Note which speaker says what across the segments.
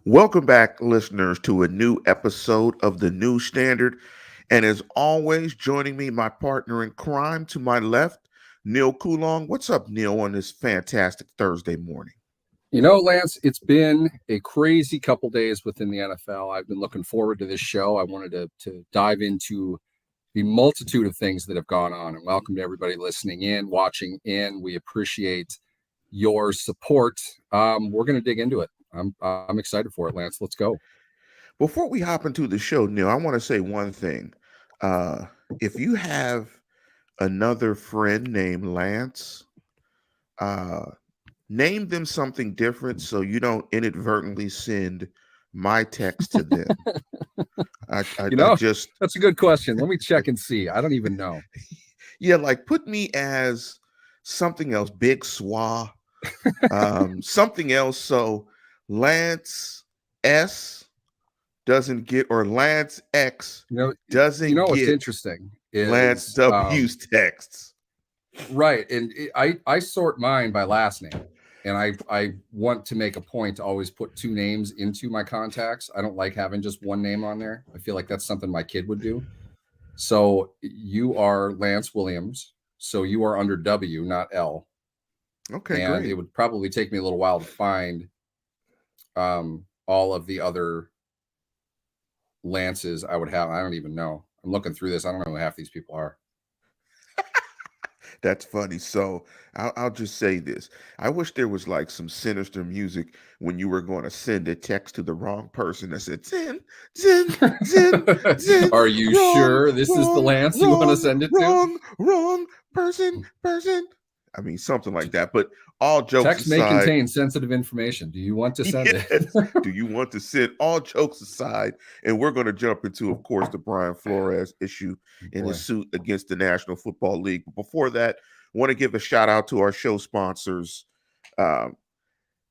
Speaker 1: Welcome back, listeners, to a new episode of The New Standard. And as always, joining me, my partner in crime to my left, Neal Coolong. What's up, Neal, on this fantastic Thursday morning?
Speaker 2: Lance, it's been a crazy couple days within the NFL. I've been looking forward to this show. I wanted to dive into the multitude of things that have gone on. And welcome to everybody listening in, watching in. We appreciate your support. We're going to dig into it. I'm excited for it, Lance. Let's go.
Speaker 1: Before we hop into the show, Neal, I want to say one thing. Uh, if you have another friend named Lance, uh, name them something different so you don't inadvertently send my text to them. I just,
Speaker 2: That's a good question. Let me check and see. I don't even know.
Speaker 1: yeah, like put me as something else, Big Swa, something else. So Lance S doesn't get, or Lance X
Speaker 2: You know,
Speaker 1: doesn't
Speaker 2: what's
Speaker 1: get
Speaker 2: interesting
Speaker 1: Lance
Speaker 2: is
Speaker 1: W's texts.
Speaker 2: right, and I sort mine by last name, and I want to make a point to always put two names into my contacts. I don't like having just one name on there. I feel like that's something my kid would do. So you are Lance Williams, so you are under W, not L,
Speaker 1: Okay,
Speaker 2: and it
Speaker 1: great.
Speaker 2: would probably take me a little while to find all of the other Lances I would have. I don't even know. I'm looking through this. I don't know who half these people are.
Speaker 1: That's funny. So I'll just say this. I wish there was like some sinister music when you were going to send a text to the wrong person that said, Zin, Zin, Zin, Zin,
Speaker 2: Are you
Speaker 1: wrong,
Speaker 2: sure this is the
Speaker 1: wrong,
Speaker 2: Lance you want to
Speaker 1: wrong,
Speaker 2: send it to?
Speaker 1: wrong, person. I mean, something like that. But all jokes
Speaker 2: Text may
Speaker 1: aside,
Speaker 2: contain sensitive information. Do you want to send it?
Speaker 1: yes. Do you want to sit? All jokes aside, and we're going to jump into, of course, the Brian Flores issue in his
Speaker 2: Boy,
Speaker 1: suit against the National Football League. But before that, I want to give a shout out to our show sponsors, um,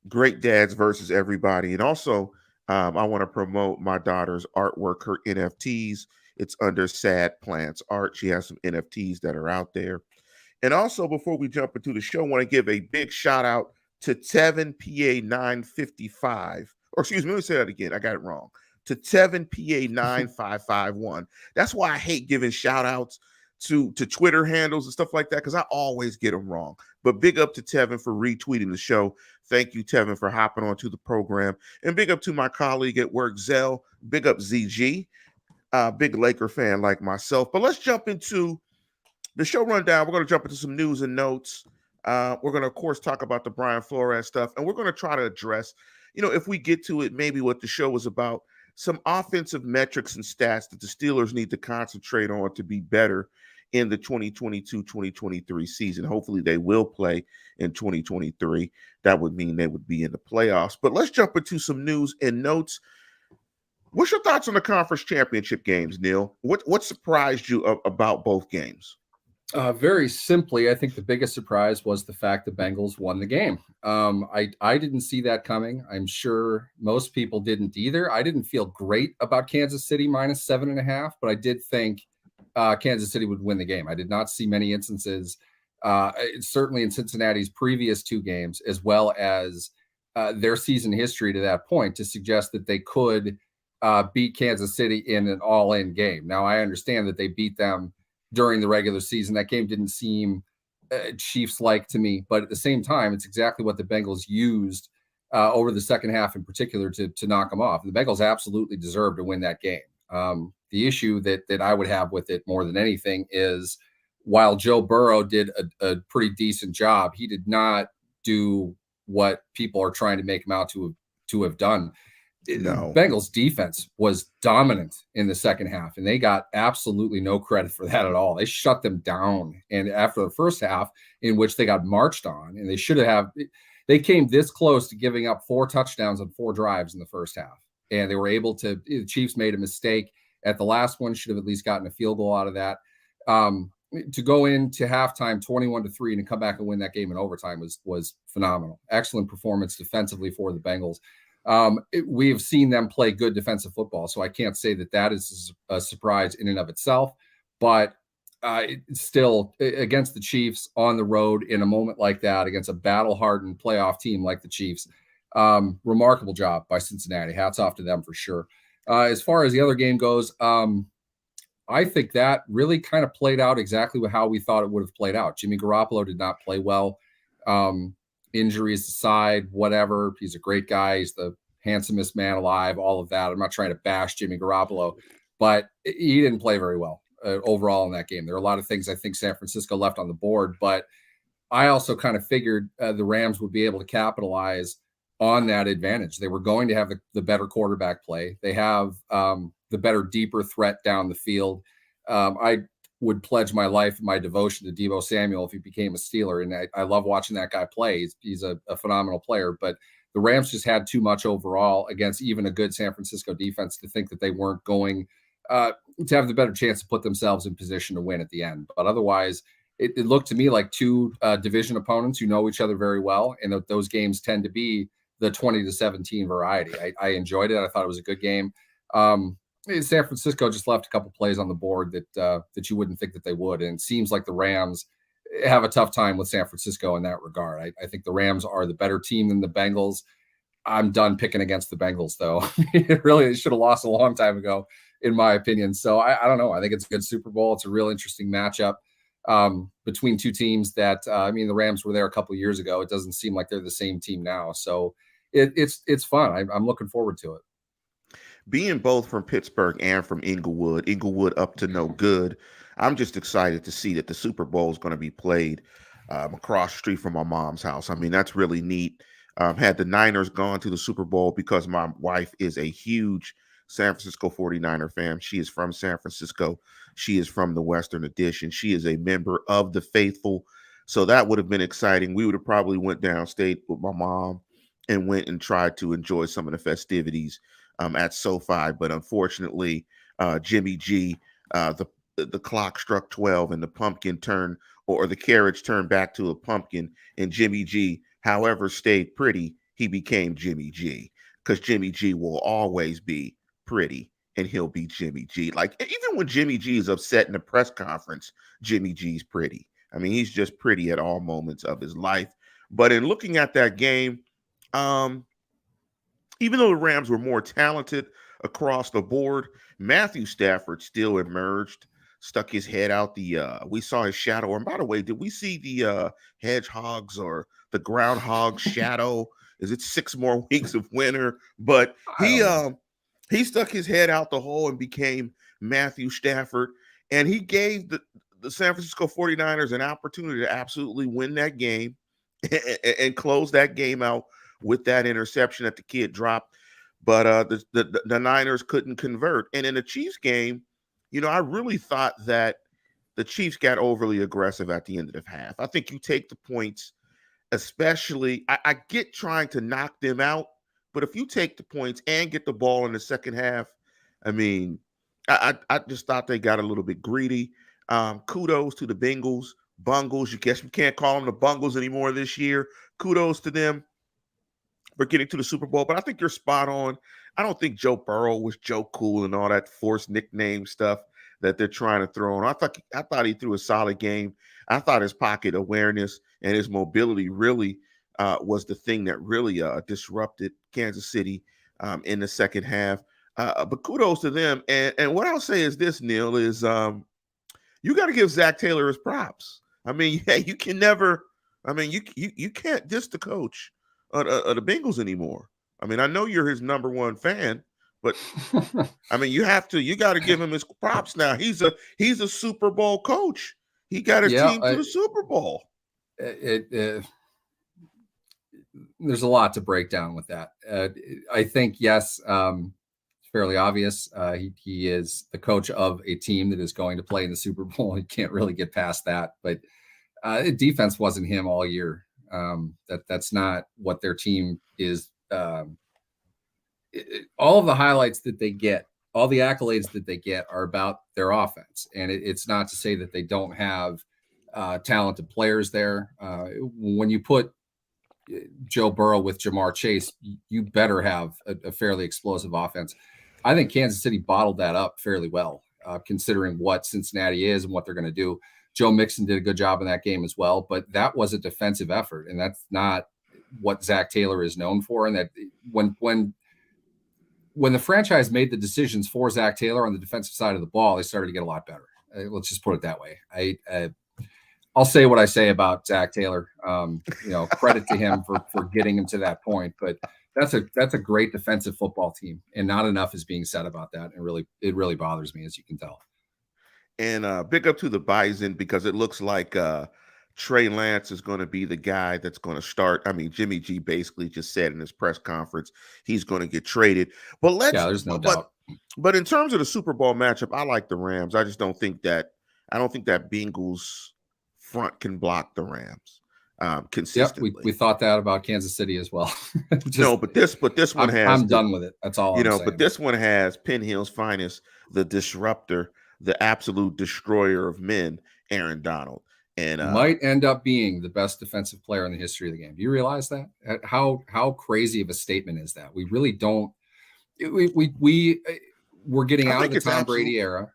Speaker 1: Great Dads versus Everybody, and also I want to promote my daughter's artwork, her NFTs. It's under Sad Plants Art. She has some NFTs that are out there. And also, before we jump into the show, I want to give a big shout out to Tevin PA 955. Or excuse me, let me say that again. I got it wrong. To Tevin PA 9551. That's why I hate giving shout outs to Twitter handles and stuff like that, because I always get them wrong. But big up to Tevin for retweeting the show. Thank you, Tevin, for hopping onto the program. And big up to my colleague at work, Zell. Big up ZG. Big Laker fan like myself. But let's jump into the show rundown. We're going to jump into some news and notes. We're going to, of course, talk about the Brian Flores stuff, and we're going to try to address, if we get to it, maybe what the show is about, some offensive metrics and stats that the Steelers need to concentrate on to be better in the 2022-2023 season. Hopefully they will play in 2023. That would mean they would be in the playoffs. But let's jump into some news and notes. What's your thoughts on the conference championship games, Neal? What surprised you about both games?
Speaker 2: very simply, I think the biggest surprise was the fact the Bengals won the game. I didn't see that coming. I'm sure most people didn't either. I didn't feel great about Kansas City minus 7.5, but I did think Kansas City would win the game. I did not see many instances, certainly in Cincinnati's previous two games, as well as their season history to that point, to suggest that they could beat Kansas City in an all-in game. Now, I understand that they beat them during the regular season. That game didn't seem Chiefs-like to me, but at the same time, it's exactly what the Bengals used over the second half in particular to knock them off. The Bengals absolutely deserved to win that game. The issue that I would have with it more than anything is, while Joe Burrow did a pretty decent job, he did not do what people are trying to make him out to have done.
Speaker 1: No.
Speaker 2: Bengals defense was dominant in the second half, and they got absolutely no credit for that at all. They shut them down. And after the first half, in which they got marched on, and they came this close to giving up 4 touchdowns on 4 drives in the first half. And they were able to, the Chiefs made a mistake at the last one, should have at least gotten a field goal out of that. To go into halftime 21-3 and come back and win that game in overtime was phenomenal. Excellent performance defensively for the Bengals. We have seen them play good defensive football, so I can't say that is a surprise in and of itself. But still, against the Chiefs on the road in a moment like that, against a battle-hardened playoff team like the Chiefs, Remarkable job by Cincinnati. Hats off to them for sure. As far as the other game goes, I think that really kind of played out exactly how we thought it would have played out. Jimmy Garoppolo did not play well. Injuries aside, whatever. He's a great guy. He's the handsomest man alive, all of that. I'm not trying to bash Jimmy Garoppolo, but he didn't play very well overall in that game. There are a lot of things I think San Francisco left on the board, but I also kind of figured the Rams would be able to capitalize on that advantage. They were going to have the better quarterback play. They have the better, deeper threat down the field. I would pledge my life and my devotion to Deebo Samuel if he became a Steeler. And I love watching that guy play. He's a phenomenal player. But the Rams just had too much overall against even a good San Francisco defense to think that they weren't going to have the better chance to put themselves in position to win at the end. But otherwise, it looked to me like two division opponents who know each other very well. And those games tend to be the 20-17 variety. I enjoyed it. I thought it was a good game. San Francisco just left a couple plays on the board that you wouldn't think that they would. And it seems like the Rams have a tough time with San Francisco in that regard. I think the Rams are the better team than the Bengals. I'm done picking against the Bengals, though. They should have lost a long time ago, in my opinion. So I don't know. I think it's a good Super Bowl. It's a real interesting matchup between two teams that, the Rams were there a couple of years ago. It doesn't seem like they're the same team now. So it's fun. I'm looking forward to it.
Speaker 1: Being both from Pittsburgh and from Inglewood up to no good, I'm just excited to see that the Super Bowl is going to be played across the street from my mom's house. I mean, that's really neat. Had the Niners gone to the Super Bowl, because my wife is a huge San Francisco 49er fan. She is from San Francisco. She is from the Western Addition. She is a member of the faithful. So that would have been exciting. We would have probably went downstate with my mom and went and tried to enjoy some of the festivities at SoFi. But unfortunately, Jimmy G, the clock struck 12 and the pumpkin turned, or the carriage turned back to a pumpkin, and Jimmy G, however, stayed pretty. He became Jimmy G, because Jimmy G will always be pretty, and he'll be Jimmy G. Like, even when Jimmy G is upset in a press conference, Jimmy G's pretty. I mean, he's just pretty at all moments of his life. But in looking at that game, even though the Rams were more talented across the board, Matthew Stafford still emerged, stuck his head out we saw his shadow. And by the way, did we see the hedgehogs or the groundhog shadow? Is it 6 more weeks of winter? But he stuck his head out the hole and became Matthew Stafford. And he gave the San Francisco 49ers an opportunity to absolutely win that game and close that game out with that interception that the kid dropped. But the Niners couldn't convert. And in the Chiefs game, I really thought that the Chiefs got overly aggressive at the end of the half. I think you take the points, especially, I get trying to knock them out, but if you take the points and get the ball in the second half, I mean, I just thought they got a little bit greedy. Kudos to the Bungles. You guess we can't call them the Bungles anymore this year. Kudos to them for getting to the Super Bowl. But I think you're spot on. I don't think Joe Burrow was Joe Cool and all that forced nickname stuff that they're trying to throw on. I thought he threw a solid game. I thought his pocket awareness and his mobility really was the thing that really disrupted Kansas City in the second half. But kudos to them. And what I'll say is this, Neal, is you got to give Zach Taylor his props. I mean, you can never. I mean, you can't diss the coach of the Bengals anymore. I mean, I know you're his number one fan, but I mean, you got to give him his props now. He's a Super Bowl coach. He got his team to the Super Bowl.
Speaker 2: There's a lot to break down with that. I think, yes, it's fairly obvious. He is the coach of a team that is going to play in the Super Bowl. He can't really get past that. But defense wasn't him all year. That's not what their team is. All of the highlights that they get, all the accolades that they get are about their offense. And it's not to say that they don't have talented players there. When you put Joe Burrow with Jamar Chase, you better have a fairly explosive offense. I think Kansas City bottled that up fairly well, considering what Cincinnati is and what they're going to do. Joe Mixon did a good job in that game as well, but that was a defensive effort, and that's not what Zach Taylor is known for, and that when the franchise made the decisions for Zach Taylor on the defensive side of the ball, they started to get a lot better. Let's just put it that way. I'll say what I say about Zach Taylor. Credit to him for getting him to that point. But that's a great defensive football team, and not enough is being said about that. And it really bothers me, as you can tell.
Speaker 1: And big up to the Bison, because it looks like Trey Lance is going to be the guy that's going to start. I mean, Jimmy G basically just said in his press conference he's going to get traded. But
Speaker 2: there's no doubt.
Speaker 1: But in terms of the Super Bowl matchup, I like the Rams. I don't think that Bengals front can block the Rams consistently.
Speaker 2: Yep, we thought that about Kansas City as well.
Speaker 1: But this one
Speaker 2: I'm done with it. That's all. I'm saying.
Speaker 1: But this one has Penn Hill's finest, the disruptor, the absolute destroyer of men, Aaron Donald, and
Speaker 2: might end up being the best defensive player in the history of the game. Do you realize that? How crazy of a statement is that? We really don't. We're getting out of the Tom Brady era. In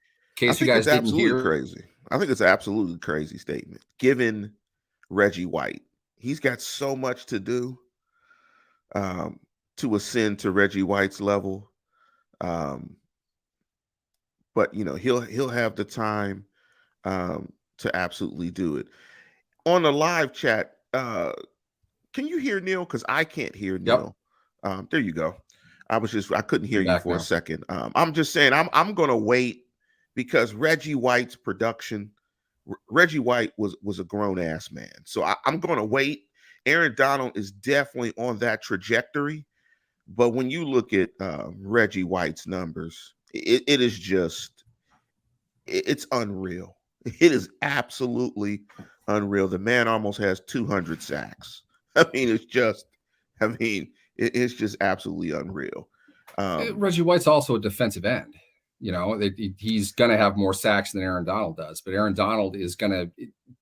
Speaker 2: case you guys didn't hear,
Speaker 1: crazy. I think it's an absolutely crazy statement. Given Reggie White, he's got so much to do to ascend to Reggie White's level. But he'll have the time to absolutely do it. On the live chat, can you hear Neal? Because I can't hear Neal.
Speaker 2: Yep.
Speaker 1: There you go. I couldn't hear you for a second. I'm just saying I'm gonna wait, because Reggie White's production. Reggie White was a grown ass man, so I'm gonna wait. Aaron Donald is definitely on that trajectory, but when you look at Reggie White's numbers, it is just, it's unreal. It is absolutely unreal. The man almost has 200 sacks. It's just absolutely unreal.
Speaker 2: Reggie White's also a defensive end. He's going to have more sacks than Aaron Donald does, but Aaron Donald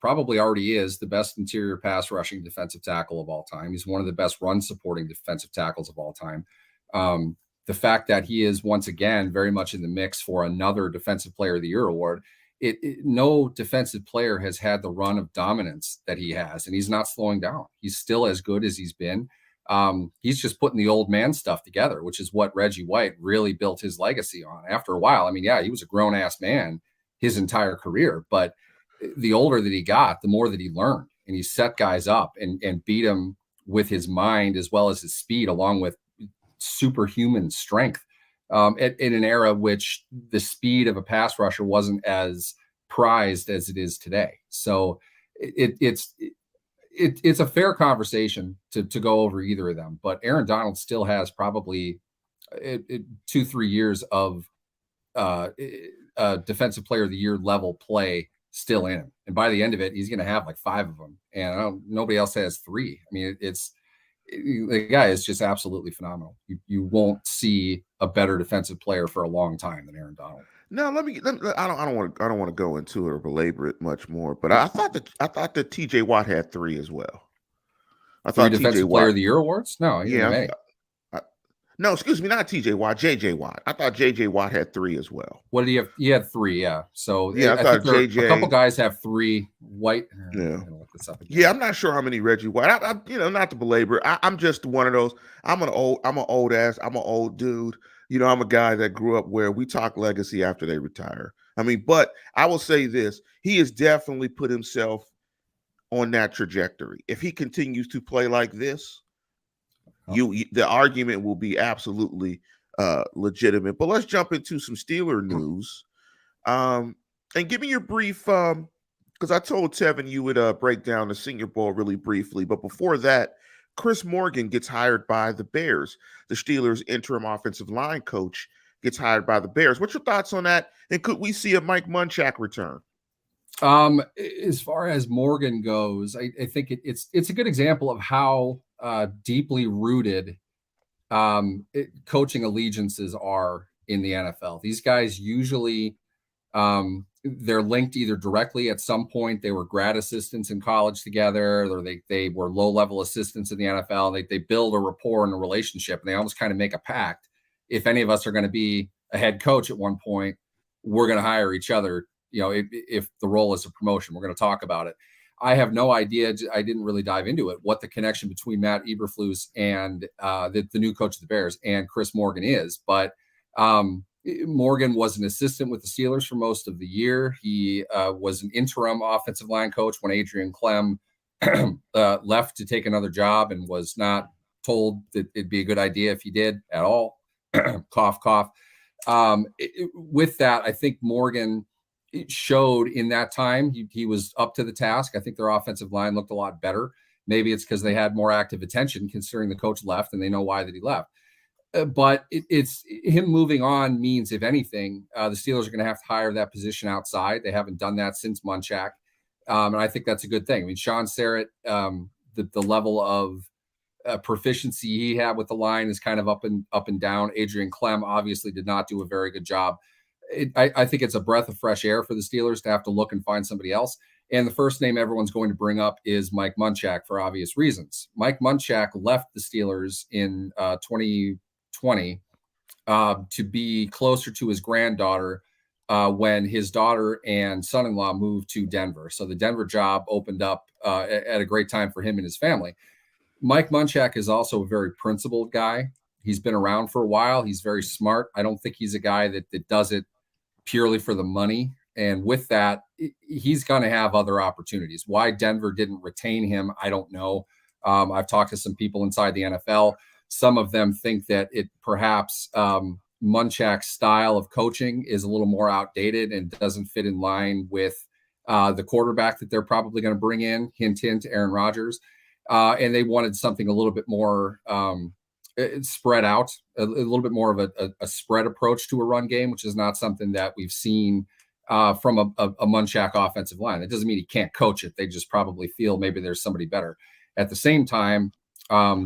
Speaker 2: probably already is the best interior pass rushing defensive tackle of all time. He's one of the best run supporting defensive tackles of all time. The fact that he is once again very much in the mix for another Defensive Player of the Year award. No defensive player has had the run of dominance that he has, and he's not slowing down. He's still as good as he's been. He's just putting the old man stuff together, which is what Reggie White really built his legacy on. After a while, he was a grown ass man his entire career, but the older that he got, the more that he learned, and he set guys up and beat them with his mind as well as his speed, along with superhuman strength. In an era which the speed of a pass rusher wasn't as prized as it is today. So it's a fair conversation to go over either of them, but Aaron Donald still has probably 2-3 years of Defensive Player of the Year level play still in him. And by the end of it, he's going to have like 5 of them. And nobody else has 3. The guy is just absolutely phenomenal. You won't see a better defensive player for a long time than Aaron Donald.
Speaker 1: No, I don't want to go into it or belabor it much more, but I thought that TJ Watt had 3 as well.
Speaker 2: I thought Defensive Player of the Year awards? No,
Speaker 1: no, excuse me, not TJ Watt, JJ Watt. I thought JJ Watt had 3 as well.
Speaker 2: What did he have? He had 3, yeah. So
Speaker 1: I thought JJ.
Speaker 2: A couple guys have 3. White.
Speaker 1: Yeah. I'm not sure how many Reggie White. Not to belabor. I'm just one of those. I'm an old dude. I'm a guy that grew up where we talk legacy after they retire. But I will say this: he has definitely put himself on that trajectory. If he continues to play like this, the argument will be absolutely legitimate. But let's jump into some Steeler news, and give me your brief. Because I told Tevin you would break down the Senior Bowl really briefly, but before that, Chris Morgan gets hired by the Bears. The Steelers' interim offensive line coach gets hired by the Bears. What's your thoughts on that? And could we see a Mike Munchak return?
Speaker 2: As far as Morgan goes, I think it's a good example of how deeply rooted coaching allegiances are in the NFL. These guys usually they're linked either directly at some point. They were grad assistants in college together, or they were low-level assistants in the NFL. They build a rapport and a relationship, and they almost kind of make a pact. If any of us are going to be a head coach at one point, we're going to hire each other. If the role is a promotion, we're going to talk about it. I have no idea. I didn't really dive into it, what the connection between Matt Eberflus and the new coach of the Bears and Chris Morgan is. But Morgan was an assistant with the Steelers for most of the year. He was an interim offensive line coach when Adrian Clem left to take another job and was not told that it'd be a good idea if he did at all. Cough, cough. With that, I think Morgan showed in that time he was up to the task. I think their offensive line looked a lot better. Maybe it's because they had more active attention considering the coach left and they know why that he left. But it's him moving on means, if anything, the Steelers are going to have to hire that position outside. They haven't done that since Munchak. And I think that's a good thing. I mean, Sean Serrett, the level of proficiency he had with the line is kind of up and down. Adrian Clem obviously did not do a very good job. I think it's a breath of fresh air for the Steelers to have to look and find somebody else. And the first name everyone's going to bring up is Mike Munchak for obvious reasons. Mike Munchak left the Steelers in 2020 to be closer to his granddaughter when his daughter and son-in-law moved to Denver. So the Denver job opened up at a great time for him and his family. Mike Munchak is also a very principled guy. He's been around for a while. He's very smart. I don't think he's a guy that does it purely for the money. And with that, he's going to have other opportunities. Why Denver didn't retain him, I don't know. I've talked to some people inside the NFL. Some of them think that it perhaps Munchak's style of coaching is a little more outdated and doesn't fit in line with the quarterback that they're probably going to bring in, hint, hint, Aaron Rodgers. And they wanted something a little bit more spread out, a little bit more of a spread approach to a run game, which is not something that we've seen from a Munchak offensive line. That doesn't mean he can't coach it. They just probably feel maybe there's somebody better. At the same time,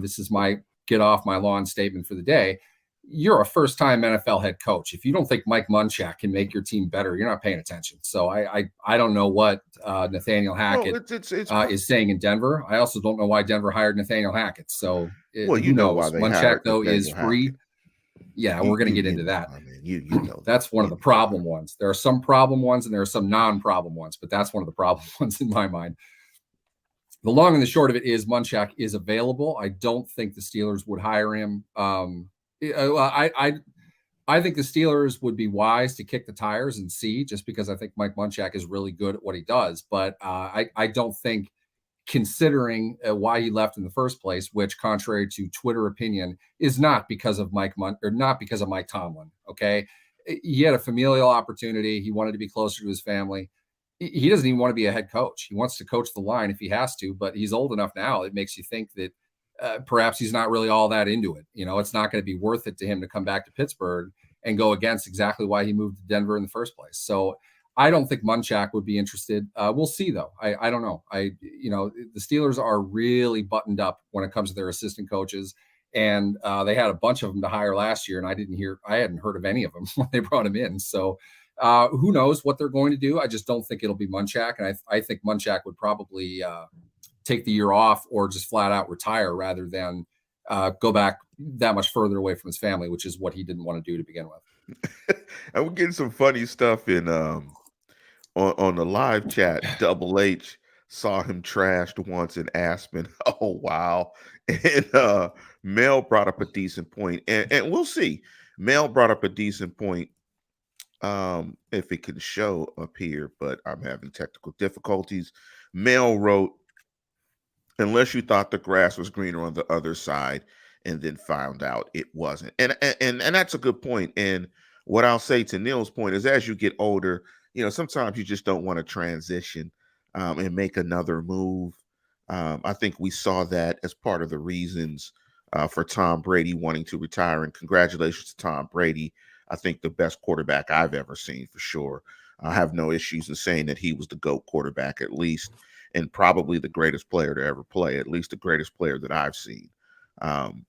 Speaker 2: this is my get off my lawn statement for the day. You're a first-time NFL head coach. If you don't think Mike Munchak can make your team better, you're not paying attention. So I don't know what Nathaniel Hackett is saying in Denver. I also don't know why Denver hired Nathaniel Hackett. So
Speaker 1: you know why they
Speaker 2: Munchak though
Speaker 1: Nathaniel
Speaker 2: is free.
Speaker 1: Hackett.
Speaker 2: Yeah, we're going to get into that.
Speaker 1: I mean, you know
Speaker 2: that's one of the problem ones. There are some problem ones and there are some non-problem ones, but that's one of the problem ones in my mind. The long and the short of it is Munchak is available. I don't think the Steelers would hire him. I think the Steelers would be wise to kick the tires and see, just because I think Mike Munchak is really good at what he does. But I don't think, considering why he left in the first place, which, contrary to Twitter opinion, is not because of Mike Tomlin. Okay, he had a familial opportunity. He wanted to be closer to his family. He doesn't even want to be a head coach. He wants to coach the line if he has to, but he's old enough now. It makes you think that perhaps he's not really all that into it. You know, it's not going to be worth it to him to come back to Pittsburgh and go against exactly why he moved to Denver in the first place. So I don't think Munchak would be interested. We'll see, though. I don't know. The Steelers are really buttoned up when it comes to their assistant coaches, and they had a bunch of them to hire last year, and I hadn't heard of any of them when they brought him in. So who knows what they're going to do? I just don't think it'll be Munchak, and I think Munchak would probably take the year off or just flat out retire rather than go back that much further away from his family, which is what he didn't want to do to begin with.
Speaker 1: And we're getting some funny stuff in on the live chat. Double H saw him trashed once in Aspen. Oh wow. And Mel brought up a decent point, and we'll see. Mel brought up a decent point. If it can show up here, but I'm having technical difficulties. Mel wrote, unless you thought the grass was greener on the other side and then found out it wasn't. And that's a good point. And what I'll say to Neal's point is, as you get older, sometimes you just don't want to transition and make another move. I think we saw that as part of the reasons for Tom Brady wanting to retire. And congratulations to Tom Brady. I think the best quarterback I've ever seen, for sure. I have no issues in saying that he was the GOAT quarterback, at least, and probably the greatest player to ever play, at least the greatest player that I've seen. And,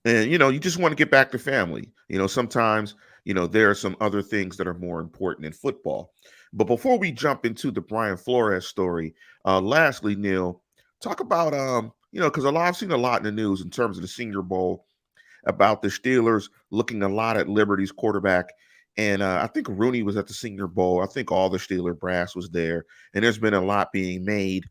Speaker 1: you just want to get back to family. Sometimes, there are some other things that are more important in football. But before we jump into the Brian Flores story, lastly, Neal, talk about, because I've seen a lot in the news in terms of the Senior Bowl about the Steelers looking a lot at Liberty's quarterback. And I think Rooney was at the Senior Bowl. I think all the Steeler brass was there. And there's been a lot being made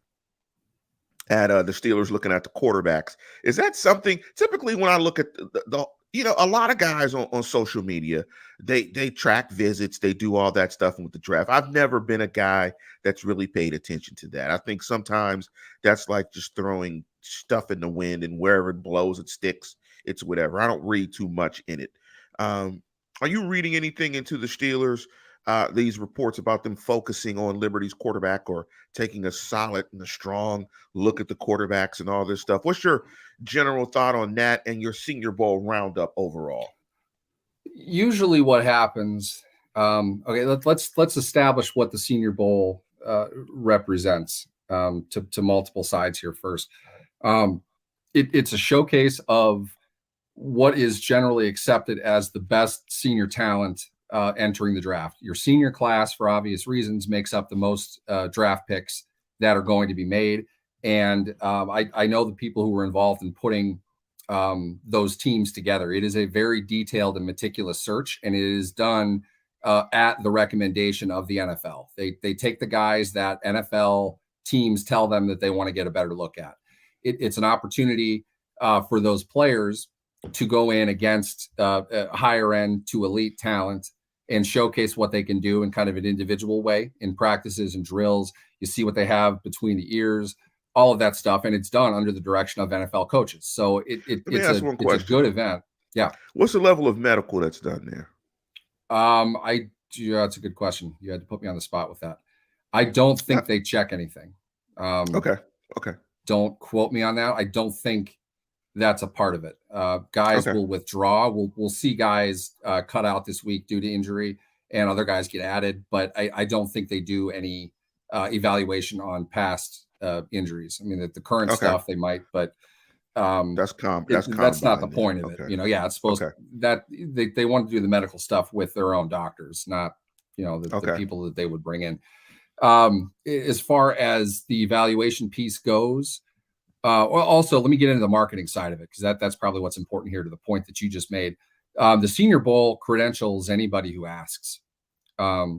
Speaker 1: at the Steelers looking at the quarterbacks. Is that something typically when I look at a lot of guys on social media, they track visits, they do all that stuff with the draft. I've never been a guy that's really paid attention to that. I think sometimes that's like just throwing stuff in the wind, and wherever it blows, it sticks. It's whatever. I don't read too much in it. Are you reading anything into the Steelers? These reports about them focusing on Liberty's quarterback or taking a solid and a strong look at the quarterbacks and all this stuff. What's your general thought on that and your Senior Bowl roundup overall?
Speaker 2: Usually, what happens? Okay, let's establish what the Senior Bowl represents to multiple sides here first. It's a showcase of what is generally accepted as the best senior talent entering the draft. Your senior class, for obvious reasons, makes up the most draft picks that are going to be made. And I know the people who were involved in putting those teams together. It is a very detailed and meticulous search, and it is done at the recommendation of the NFL. They take the guys that NFL teams tell them that they want to get a better look at. It's an opportunity for those players to go in against higher end to elite talent and showcase what they can do in kind of an individual way in practices and drills. You see what they have between the ears, all of that stuff. And it's done under the direction of NFL coaches. So it's a good event. Yeah.
Speaker 1: What's the level of medical that's done there?
Speaker 2: That's a good question. You had to put me on the spot with that. I don't think they check anything.
Speaker 1: Okay.
Speaker 2: Don't quote me on that. I don't think that's a part of it. Guys will withdraw. We'll see guys cut out this week due to injury, and other guys get added. But I don't think they do any evaluation on past injuries. I mean, the current stuff they might, but
Speaker 1: that's
Speaker 2: not the point of it. It's supposed that they want to do the medical stuff with their own doctors, not the people that they would bring in. As far as the evaluation piece goes. Also, let me get into the marketing side of it, because that's probably what's important here to the point that you just made. The Senior Bowl credentials anybody who asks. A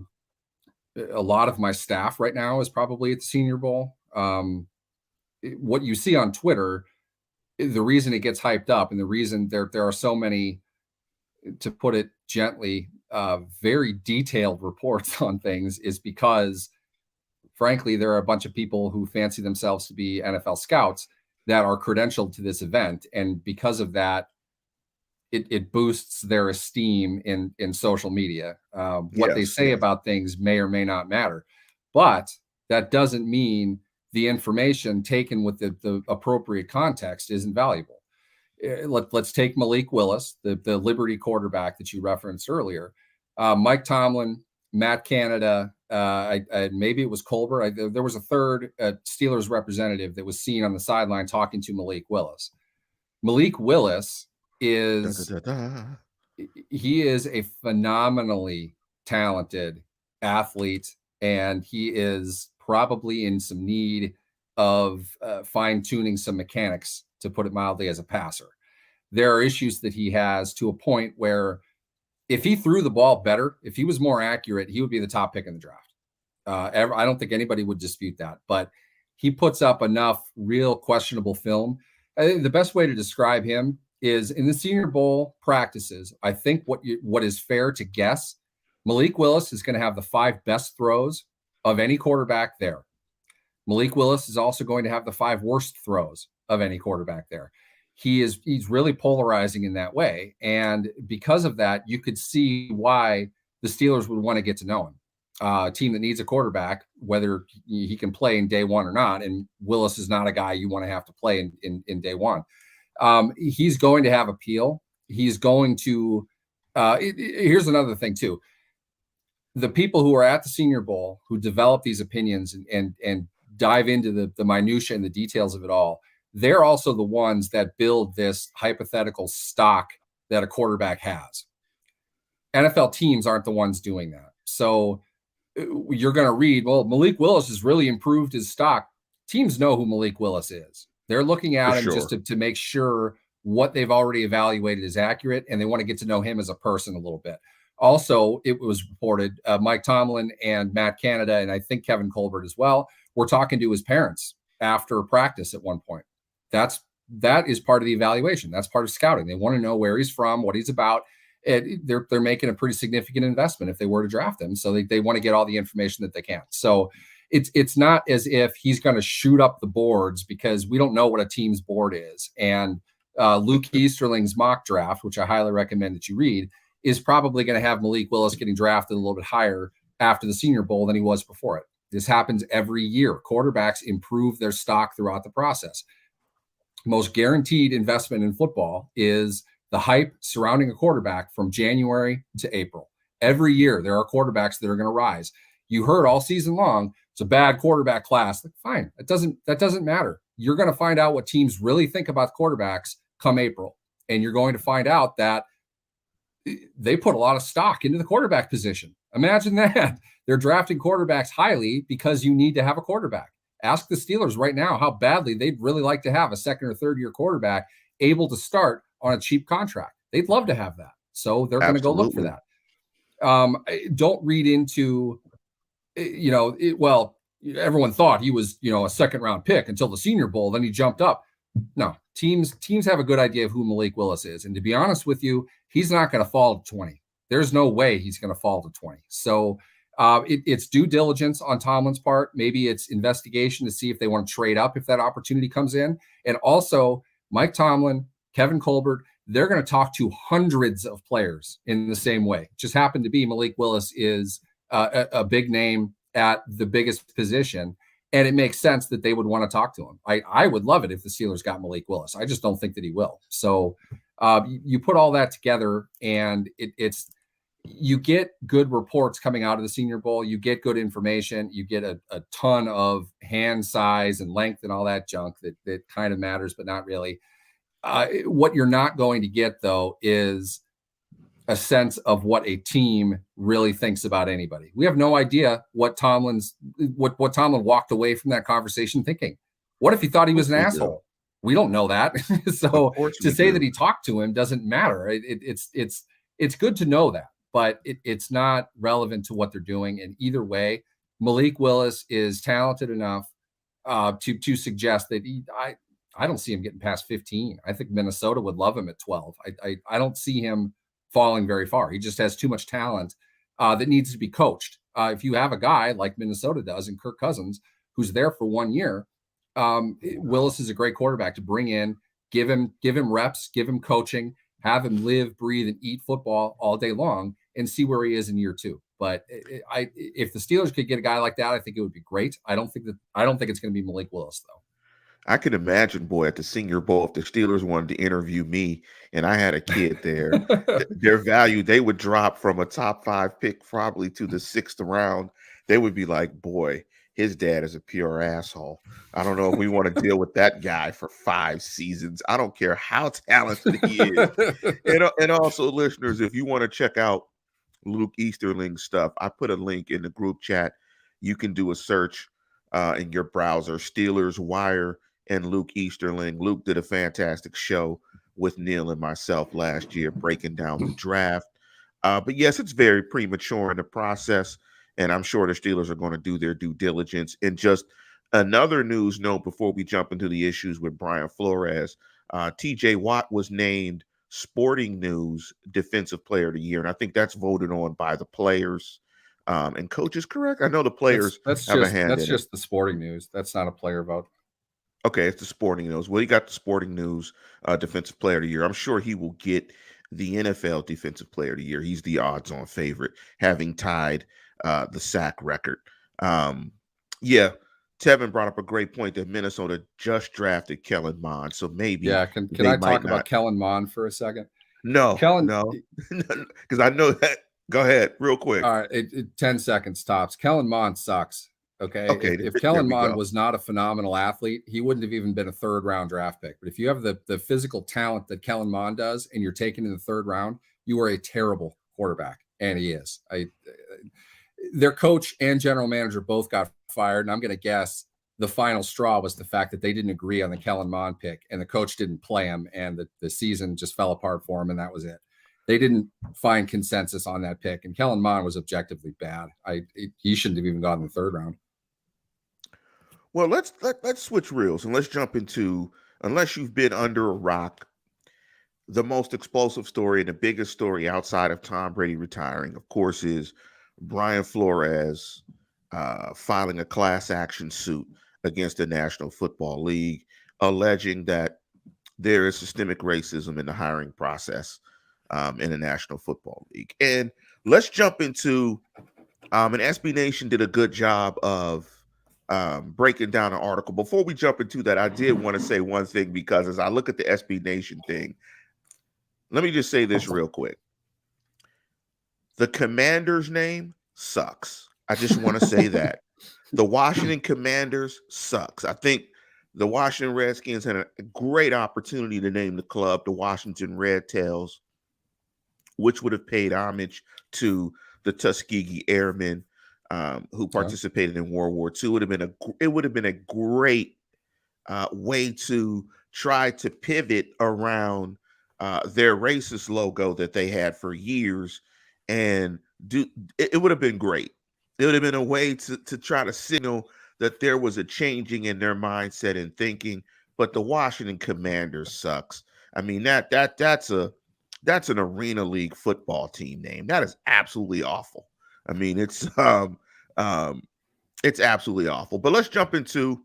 Speaker 2: lot of my staff right now is probably at the Senior Bowl. What you see on Twitter, the reason it gets hyped up and the reason there are so many, to put it gently, very detailed reports on things is because, frankly, there are a bunch of people who fancy themselves to be NFL scouts that are credentialed to this event. And because of that, it boosts their esteem in social media. What they say about things may or may not matter. But that doesn't mean the information taken with the appropriate context isn't valuable. Let's take Malik Willis, the Liberty quarterback that you referenced earlier. Mike Tomlin, Matt Canada, maybe it was Colbert. There was a third Steelers representative that was seen on the sideline talking to Malik Willis. Malik Willis he is a phenomenally talented athlete, and he is probably in some need of fine-tuning some mechanics, to put it mildly, as a passer. There are issues that he has to a point where if he threw the ball better, if he was more accurate, he would be the top pick in the draft. I don't think anybody would dispute that, but he puts up enough real questionable film. I think the best way to describe him is in the Senior Bowl practices. I think what is fair to guess, Malik Willis is going to have the 5 best throws of any quarterback there. Malik Willis is also going to have the 5 worst throws of any quarterback there. He's really polarizing in that way. And because of that, you could see why the Steelers would want to get to know him. A team that needs a quarterback, whether he can play in day one or not. And Willis is not a guy you want to have to play in day one. He's going to have appeal. He's going to, here's another thing too. The people who are at the Senior Bowl who develop these opinions and dive into the minutia and the details of it all, they're also the ones that build this hypothetical stock that a quarterback has. NFL teams aren't the ones doing that. So you're going to read, well, Malik Willis has really improved his stock. Teams know who Malik Willis is. They're looking at him just to make sure what they've already evaluated is accurate, and they want to get to know him as a person a little bit. Also, it was reported Mike Tomlin and Matt Canada, and I think Kevin Colbert as well, were talking to his parents after practice at one point. That is part of the evaluation. That's part of scouting. They want to know where he's from, what he's about. They're making a pretty significant investment if they were to draft him. So they want to get all the information that they can. So it's not as if he's going to shoot up the boards, because we don't know what a team's board is. And Luke Easterling's mock draft, which I highly recommend that you read, is probably going to have Malik Willis getting drafted a little bit higher after the Senior Bowl than he was before it. This happens every year. Quarterbacks improve their stock throughout the process. Most guaranteed investment in football is the hype surrounding a quarterback from January to April. Every year, there are quarterbacks that are going to rise. You heard all season long, it's a bad quarterback class. Fine, that doesn't matter. You're going to find out what teams really think about quarterbacks come April, and you're going to find out that they put a lot of stock into the quarterback position. Imagine that. They're drafting quarterbacks highly because you need to have a quarterback. Ask the Steelers right now how badly they'd really like to have a second or third year quarterback able to start on a cheap contract. They'd love to have that. So they're going to go look for that. Don't read into, everyone thought he was, a second round pick until the Senior Bowl. Then he jumped up. No, teams have a good idea of who Malik Willis is. And to be honest with you, he's not going to fall to 20. There's no way he's going to fall to 20. So it's due diligence on Tomlin's part. Maybe it's investigation to see if they want to trade up if that opportunity comes in. And also, Mike Tomlin, Kevin Colbert, they're going to talk to hundreds of players in the same way. It just happened to be Malik Willis is a big name at the biggest position. And it makes sense that they would want to talk to him. I would love it if the Steelers got Malik Willis. I just don't think that he will. So you put all that together, and you get good reports coming out of the Senior Bowl. You get good information. You get a ton of hand size and length and all that junk that kind of matters, but not really. What you're not going to get, though, is a sense of what a team really thinks about anybody. We have no idea what Tomlin walked away from that conversation thinking. What if he thought he was an asshole? We don't know that. So to say that he talked to him doesn't matter. It's good to know that, but it's not relevant to what they're doing. And either way, Malik Willis is talented enough to suggest that I don't see him getting past 15. I think Minnesota would love him at 12. I don't see him falling very far. He just has too much talent that needs to be coached. If you have a guy like Minnesota does and Kirk Cousins, who's there for 1 year, Willis is a great quarterback to bring in, give him reps, give him coaching, have him live, breathe, and eat football all day long, and see where he is in year 2. But if the Steelers could get a guy like that, I think it would be great. I don't think it's going to be Malik Willis, though.
Speaker 1: I could imagine, boy, at the Senior Bowl, if the Steelers wanted to interview me and I had a kid there, their value, they would drop from a top 5 pick probably to the 6th round. They would be like, boy, his dad is a pure asshole. I don't know if we want to deal with that guy for 5 seasons. I don't care how talented he is. And also, listeners, if you want to check out Luke Easterling's stuff, I put a link in the group chat. You can do a search in your browser, Steelers Wire and Luke Easterling. Luke did a fantastic show with Neal and myself last year breaking down the draft. But yes, it's very premature in the process, and I'm sure the Steelers are going to do their due diligence. And just another news note before we jump into the issues with Brian Flores, TJ Watt was named Sporting News Defensive Player of the Year, and I think that's voted on by the players and coaches, correct? I know the players have a hand in it.
Speaker 2: That's just the Sporting News. That's not a player vote.
Speaker 1: Okay, it's the Sporting News. Well, he got the Sporting News Defensive Player of the Year. I'm sure he will get the NFL Defensive Player of the Year. He's the odds-on favorite, having tied the sack record. Yeah, Tevin brought up a great point that Minnesota just drafted Kellen Mond, so maybe.
Speaker 2: Yeah, can I talk about Kellen Mond for a second?
Speaker 1: No, because I know that. Go ahead, real quick.
Speaker 2: All right, 10 seconds tops. Kellen Mond sucks. Okay. If Kellen Mond was not a phenomenal athlete, he wouldn't have even been a 3rd round draft pick. But if you have the physical talent that Kellen Mond does and you're taken in the 3rd round, you are a terrible quarterback. And he is. Their coach and general manager both got fired. And I'm going to guess the final straw was the fact that they didn't agree on the Kellen Mond pick and the coach didn't play him and the season just fell apart for him. And that was it. They didn't find consensus on that pick. And Kellen Mond was objectively bad. He shouldn't have even gotten the 3rd round.
Speaker 1: Well, let's switch reels and let's jump into, unless you've been under a rock, the most explosive story and the biggest story outside of Tom Brady retiring, of course, is Brian Flores filing a class action suit against the National Football League, alleging that there is systemic racism in the hiring process in the National Football League. And let's jump into, and SB Nation did a good job of breaking down an article. Before we jump into that, I did want to say one thing, because as I look at the SB Nation thing, let me just say this real quick. The Commanders name sucks. I just want to say that. The Washington Commanders sucks. I think the Washington Redskins had a great opportunity to name the club the Washington Red Tails, which would have paid homage to the Tuskegee Airmen who participated in World War II. It would have been a great way to try to pivot around their racist logo that they had for years, and it would have been great. It would have been a way to try to signal that there was a changing in their mindset and thinking. But the Washington Commanders sucks. I mean, that's an Arena League football team name. That is absolutely awful. I mean, it's absolutely awful. But let's jump into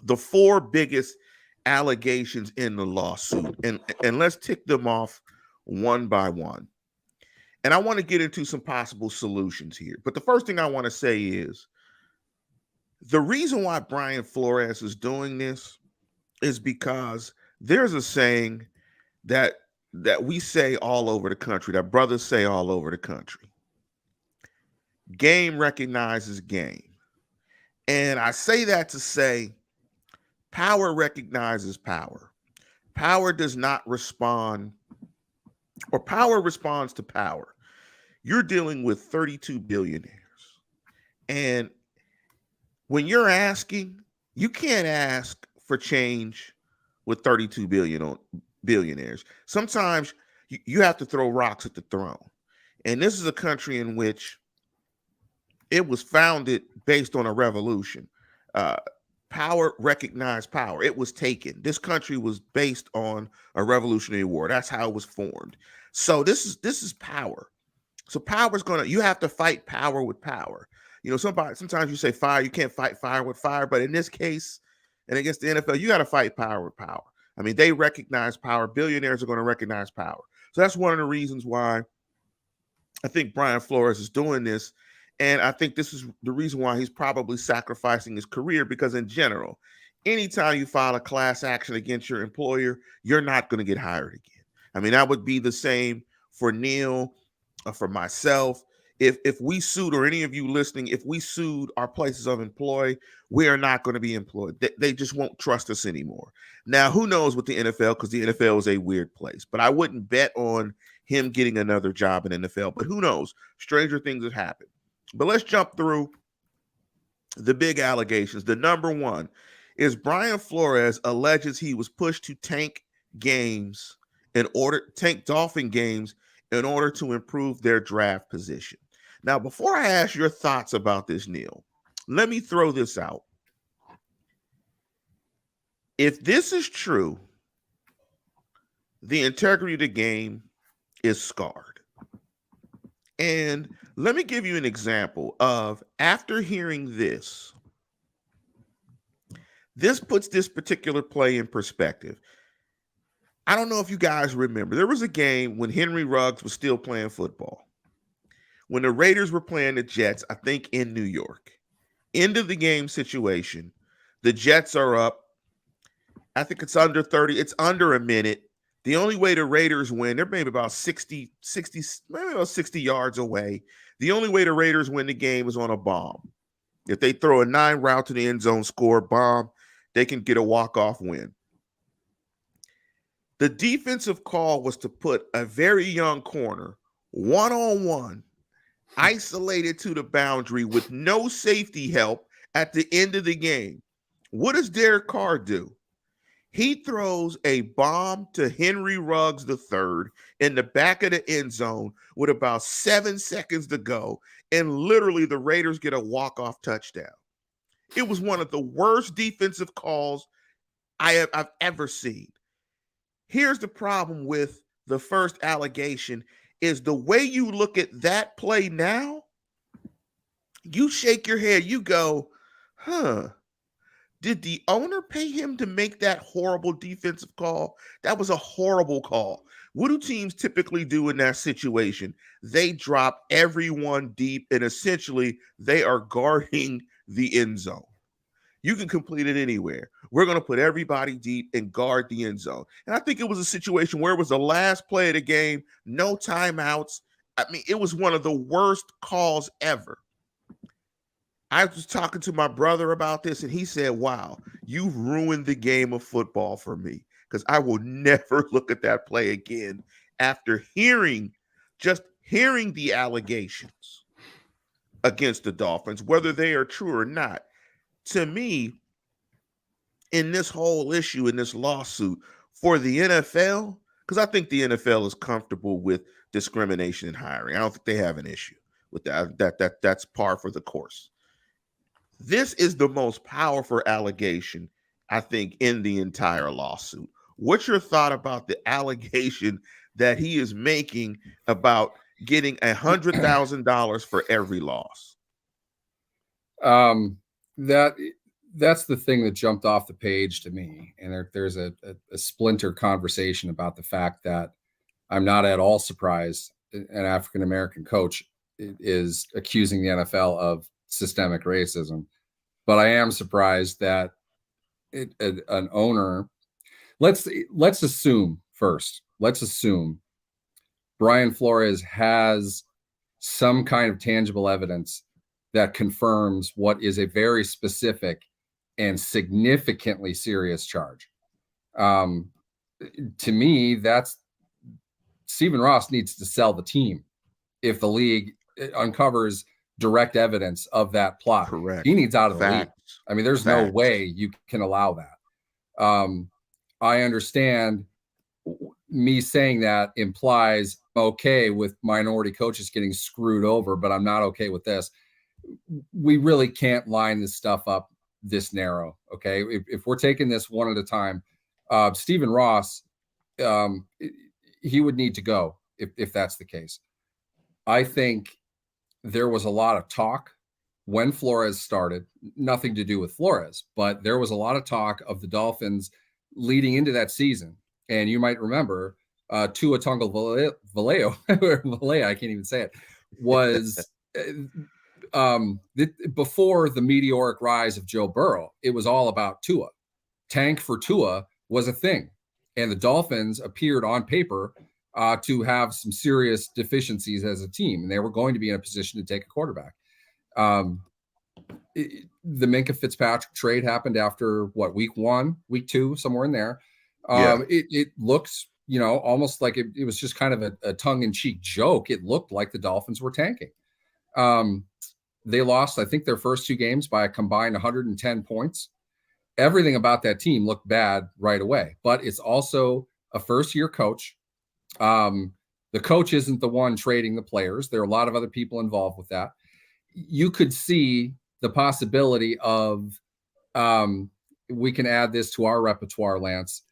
Speaker 1: the four biggest allegations in the lawsuit, and let's tick them off one by one. And I want to get into some possible solutions here. But the first thing I want to say is the reason why Brian Flores is doing this is because there's a saying that we say all over the country, that brothers say all over the country. Game recognizes game. And I say that to say power recognizes power. Power does not respond, or power responds to power. You're dealing with 32 billionaires. And when you're asking, you can't ask for change with 32 billionaires. Sometimes you have to throw rocks at the throne. And this is a country in which it was founded based on a revolution. Power recognized power. It was taken. This country was based on a revolutionary war. That's how it was formed. So this is power. So power is you have to fight power with power. You know, sometimes you say fire, you can't fight fire with fire, but in this case, and against the NFL, you got to fight power with power. I mean, they recognize power. Billionaires are going to recognize power. So that's one of the reasons why I think Brian Flores is doing this. And I think this is the reason why he's probably sacrificing his career, because in general, anytime you file a class action against your employer, you're not going to get hired again. I mean, that would be the same for Neal, for myself. If we sued, or any of you listening, if we sued our places of employ, we are not going to be employed. They just won't trust us anymore. Now, who knows with the NFL, because the NFL is a weird place. But I wouldn't bet on him getting another job in NFL. But who knows? Stranger things have happened. But let's jump through the big allegations. The number one is Brian Flores alleges he was pushed to tank Dolphin games in order to improve their draft position. Now, before I ask your thoughts about this, Neal, let me throw this out. If this is true, the integrity of the game is scarred. And let me give you an example of, after hearing this puts this particular play in perspective. I don't know if you guys remember, there was a game when Henry Ruggs was still playing football, when the Raiders were playing the Jets, I think in New York. End of the game situation. The Jets are up. I think it's under 30. It's under a minute. The only way the Raiders win, they're maybe about 60 yards away. The only way the Raiders win the game is on a bomb. If they throw a 9 route to the end zone, score a bomb, they can get a walk-off win. The defensive call was to put a very young corner one-on-one, isolated to the boundary with no safety help at the end of the game. What does Derek Carr do? He throws a bomb to Henry Ruggs III in the back of the end zone with about 7 seconds to go, and literally the Raiders get a walk-off touchdown. It was one of the worst defensive calls I've ever seen. Here's the problem with the first allegation is the way you look at that play now, you shake your head, you go, huh, did the owner pay him to make that horrible defensive call? That was a horrible call. What do teams typically do in that situation? They drop everyone deep and essentially they are guarding the end zone. You can complete it anywhere. We're going to put everybody deep and guard the end zone. And I think it was a situation where it was the last play of the game, no timeouts. I mean, it was one of the worst calls ever. I was talking to my brother about this, and he said, wow, you've ruined the game of football for me because I will never look at that play again after just hearing the allegations against the Dolphins, whether they are true or not. To me, in this whole issue, in this lawsuit for the NFL, because I think the NFL is comfortable with discrimination in hiring. I don't think they have an issue with that. That's par for the course. This is the most powerful allegation, I think, in the entire lawsuit. What's your thought about the allegation that he is making about getting $100,000 for every loss?
Speaker 2: That's the thing that jumped off the page to me. And there's a splinter conversation about the fact that I'm not at all surprised an African-American coach is accusing the NFL of systemic racism. But I am surprised that an owner, let's assume Brian Flores has some kind of tangible evidence that confirms what is a very specific and significantly serious charge. To me, that's Stephen Ross needs to sell the team if the league uncovers direct evidence of that plot.
Speaker 1: Correct.
Speaker 2: He needs out of the league. I mean, there's no way you can allow that. I understand me saying that implies okay with minority coaches getting screwed over, but I'm not okay with this. We really can't line this stuff up this narrow. Okay. If we're taking this one at a time, Stephen Ross, he would need to go if that's the case. I think there was a lot of talk when Flores started, nothing to do with Flores, but there was a lot of talk of the Dolphins leading into that season. And you might remember Tua Tagovailoa, I can't even say it, was before the meteoric rise of Joe Burrow. It was all about Tua. Tank for Tua was a thing. And the Dolphins appeared on paper to have some serious deficiencies as a team, and they were going to be in a position to take a quarterback. The Minkah Fitzpatrick trade happened after week 1, week 2, somewhere in there. It looks, almost like it was just kind of a tongue-in-cheek joke. It looked like the Dolphins were tanking. They lost, I think, their first 2 games by a combined 110 points. Everything about that team looked bad right away, but it's also a first-year coach. The coach isn't the one trading the players. There are a lot of other people involved with that. You could see the possibility of, we can add this to our repertoire, Lance,